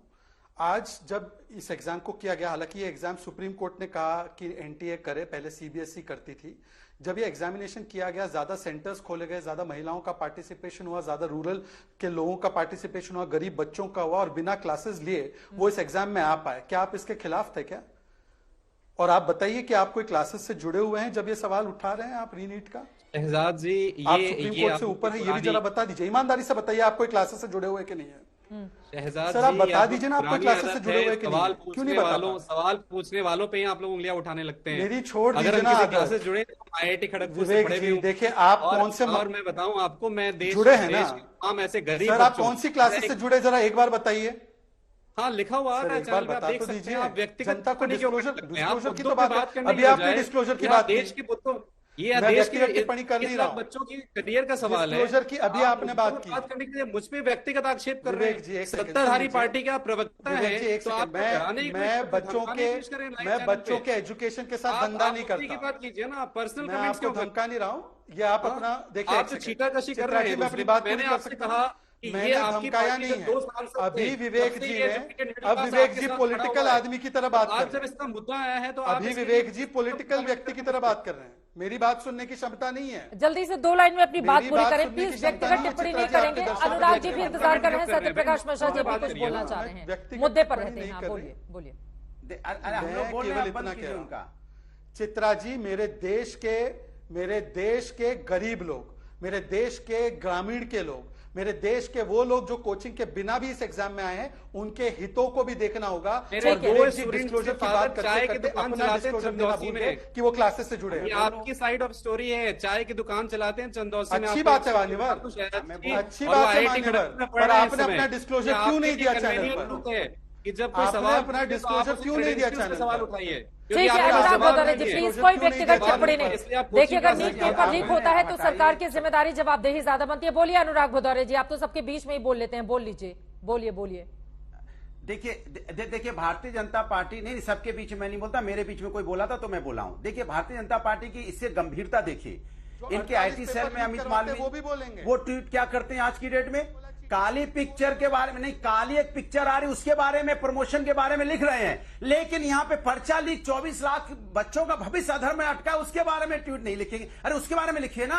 Speaker 5: आज जब इस एग्जाम को किया गया, हालांकि ये एग्जाम सुप्रीम कोर्ट ने कहा कि एनटीए करे, पहले सीबीएसई करती थी। जब ये एग्जामिनेशन किया गया, ज्यादा सेंटर्स खोले गए, ज्यादा महिलाओं का पार्टिसिपेशन हुआ, ज्यादा रूरल के लोगों का पार्टिसिपेशन हुआ, गरीब बच्चों का हुआ, और बिना क्लासेस लिए वो इस एग्जाम में आ पाए। क्या आप इसके खिलाफ थे क्या? और आप बताइए कि आप कोई क्लासेस से जुड़े हुए हैं जब ये सवाल उठा रहे हैं आप रीनीट का?
Speaker 9: शहजाद जी,
Speaker 5: आप सुप्रीम कोर्ट से ऊपर है, ये भी जरा बता दीजिए, ईमानदारी से बताइए आप कोई क्लासेस से जुड़े हुए कि नहीं है।
Speaker 9: शहजाद
Speaker 5: सर, आप बता दीजिए ना, आपको क्लासेस से जुड़े हुए कि नहीं? क्यों नहीं बता?
Speaker 9: सवाल पूछने वालों पे ही आप लोग उंगलियां उठाने लगते हैं।
Speaker 5: मेरी छोड़ दीजिए
Speaker 9: अगर
Speaker 5: ना,
Speaker 9: हम किसी क्लासेस जुड़े तो आईआईटी खड़गपुर से पढ़े भी।
Speaker 5: देखिए आप कौन से,
Speaker 9: और मैं बताऊं आपको, मैं देश
Speaker 5: जुड़े हैं ना
Speaker 9: हम ऐसे गरीब।
Speaker 5: सर, आप कौन सी क्लासेस से जुड़े, जरा एक बार बताइए।
Speaker 9: हाँ, लिखा हुआ है
Speaker 5: एक बार बता तो दीजिए। आप व्यक्तिगत जनता को डिस्क्लोजर की तो बात, अभी आपने डिस्क्लोजर की बात
Speaker 9: देश की बुद्धों, ये
Speaker 5: देश की टिप्पणी कर नहीं रहा हूं।
Speaker 9: बच्चों की करियर का सवाल है।
Speaker 5: डिस्क्लोजर की अभी आपने बात की,
Speaker 9: बात करने के लिए मुझ पे व्यक्तिगत आक्षेप कर रहे हैं। सत्ताधारी पार्टी का प्रवक्ता है, तो आप
Speaker 5: मैं बच्चों के एजुकेशन के साथ धंधा नहीं करता।
Speaker 9: की बात कीजिए ना, पर्सनल
Speaker 5: मैं आपको धमका नहीं रहा हूँ। ये आप अपना देखिए,
Speaker 9: आप छीटाकशी कर रहे हैं।
Speaker 5: मैं अपनी बात
Speaker 9: मैंने आपसे कहा,
Speaker 5: मैंने धमकाया नहीं है। अभी विवेक जी ने, अब विवेक जी पॉलिटिकल आदमी की तरह बात कर रहे हैं।
Speaker 9: जब इसका मुद्दा आया है तो
Speaker 5: अभी विवेक जी पॉलिटिकल व्यक्ति की तरह बात कर रहे हैं। मेरी बात सुनने की क्षमता नहीं है।
Speaker 1: जल्दी से 2 लाइन में अपनी बात पूरी करें प्लीज, व्यक्तिगत टिप्पणी नहीं करेंगे। अनुराग जी भी इंतजार कर रहे हैं, सत्य प्रकाश मिश्रा जी भी कुछ बोलना चाह रहे हैं, मुद्दे पर रहते हैं। बोलिए बोलिए।
Speaker 5: केवल इतना कह रहा हूं, चित्रा जी, मेरे देश के गरीब लोग, मेरे देश के ग्रामीण के लोग, मेरे देश के वो लोग जो कोचिंग के बिना भी इस एग्जाम में आए हैं, उनके हितों को भी देखना होगा। डिस्क्लोजर की बात करते अपना डिस्क्लोजर देना भूल गए कि वो क्लासेस से जुड़े हैं।
Speaker 9: आपकी साइड ऑफ स्टोरी है, चाय की दुकान चलाते हैं चंदौसी में।
Speaker 5: अच्छी बात है वानिवर, अच्छी बात है वानिवर, पर आपने अपना डिस्क्लोजर क्यों नहीं दिया चैनल पर?
Speaker 9: कि जब कोई सवाल,
Speaker 5: अपना डिस्क्लोजर क्यों नहीं दिया चैनल?
Speaker 9: सवाल उठाइए।
Speaker 1: ठीक है अनुराग भदौरे जी, प्लीज कोई व्यक्तिगत टिप्पणी नहीं। देखिए, अगर नीट पेपर लीक होता है तो सरकार की जिम्मेदारी, जवाबदेही ज्यादा बनती है। बोलिए अनुराग भदौरे जी, आप तो सबके बीच में ही बोल लेते हैं, बोल लीजिए, बोलिए।
Speaker 6: देखिए भारतीय जनता पार्टी नहीं, सबके बीच में नहीं बोलता, मेरे बीच में कोई बोला था तो मैं बोला हूं। देखिए भारतीय जनता पार्टी की इससे गंभीरता देखिए, इनके आईटी सेल में अमित मालवीय, वो ट्वीट क्या करते हैं आज की डेट में, काली पिक्चर के बारे में नहीं, काली एक पिक्चर आ रही उसके बारे में, प्रमोशन के बारे में लिख रहे हैं, लेकिन यहां पे पर्चा लीक 24 लाख बच्चों का भविष्य अधर में अटका है, उसके बारे में ट्वीट नहीं लिखेंगे। अरे उसके बारे में लिखिए ना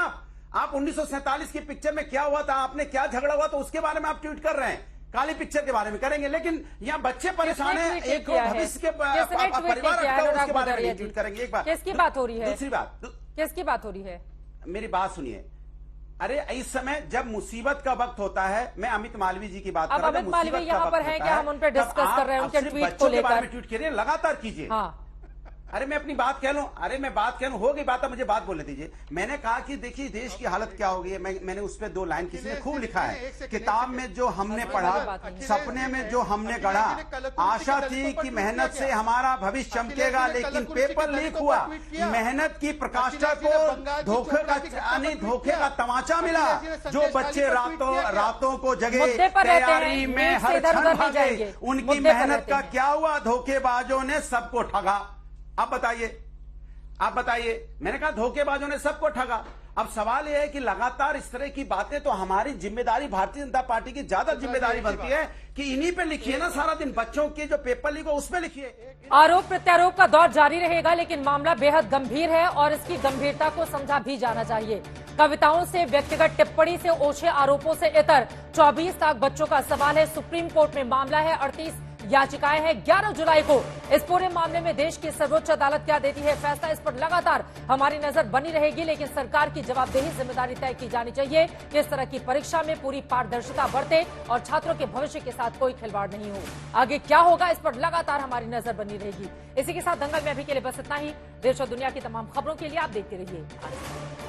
Speaker 6: आप 1947 की पिक्चर में क्या हुआ था, आपने क्या झगड़ा हुआ, तो उसके बारे में आप ट्वीट कर रहे हैं। काली पिक्चर के बारे में करेंगे, लेकिन यहाँ बच्चे परेशान हैं, एक भविष्य के परिवार अटका है, उसके बारे में नहीं ट्वीट करेंगे। एक बात,
Speaker 1: किसकी बात हो रही है?
Speaker 6: दूसरी बात,
Speaker 1: किसकी बात हो रही है?
Speaker 6: मेरी बात सुनिए। अरे इस समय जब मुसीबत का वक्त होता है, मैं अमित मालवीय जी की बात कर रहा हूं।
Speaker 1: अमित मालवीय यहाँ पर हैं, क्या हम उन पर डिस्कस कर रहे हैं उनके ट्वीट को लेकर?
Speaker 6: ट्वीट करिए, लगातार कीजिए।
Speaker 1: हाँ।
Speaker 6: अरे मैं अपनी बात कह लूं, अरे मैं बात कह लूं, हो गई बात, मुझे बात बोलने दीजिए। मैंने कहा कि देखिए देश की हालत क्या हो गई है, मैंने उस पर 2 लाइन किसी ने खूब लिखा है, किताब में जो हमने पढ़ा, सपने में जो हमने गढ़ा, आशा थी कि मेहनत से हमारा भविष्य चमकेगा, लेकिन पेपर लीक हुआ, मेहनत की प्रकाष्ठा को धोखे का तमाचा मिला। जो बच्चे रातों को जगे, तैयारी में हर क्षण भागे, उनकी मेहनत का क्या हुआ? धोखेबाजों ने सबको ठगा। आप बताइए, मैंने कहा धोखेबाजों ने सबको ठगा। अब सवाल यह है कि लगातार इस तरह की बातें, तो हमारी जिम्मेदारी, भारतीय जनता पार्टी की ज्यादा जिम्मेदारी बनती है कि इन्हीं पे लिखिए ना सारा दिन, बच्चों के जो पेपर लीक हो उस पे लिखिए।
Speaker 1: आरोप प्रत्यारोप का दौर जारी रहेगा, लेकिन मामला बेहद गंभीर है और इसकी गंभीरता को समझा भी जाना चाहिए। कविताओं से, व्यक्तिगत टिप्पणी से, ओछे आरोपों से इतर 24 लाख बच्चों का सवाल है। सुप्रीम कोर्ट में मामला है, 38 याचिकाएं हैं। 11 जुलाई को इस पूरे मामले में देश की सर्वोच्च अदालत क्या देती है फैसला, इस पर लगातार हमारी नजर बनी रहेगी। लेकिन सरकार की जवाबदेही, जिम्मेदारी तय की जानी चाहिए कि इस तरह की परीक्षा में पूरी पारदर्शिता बरते और छात्रों के भविष्य के साथ कोई खिलवाड़ नहीं हो। आगे क्या होगा इस पर लगातार हमारी नजर बनी रहेगी। इसी के साथ दंगल में अभी के लिए बस इतना ही। देश और दुनिया की तमाम खबरों के लिए आप देखते रहिए।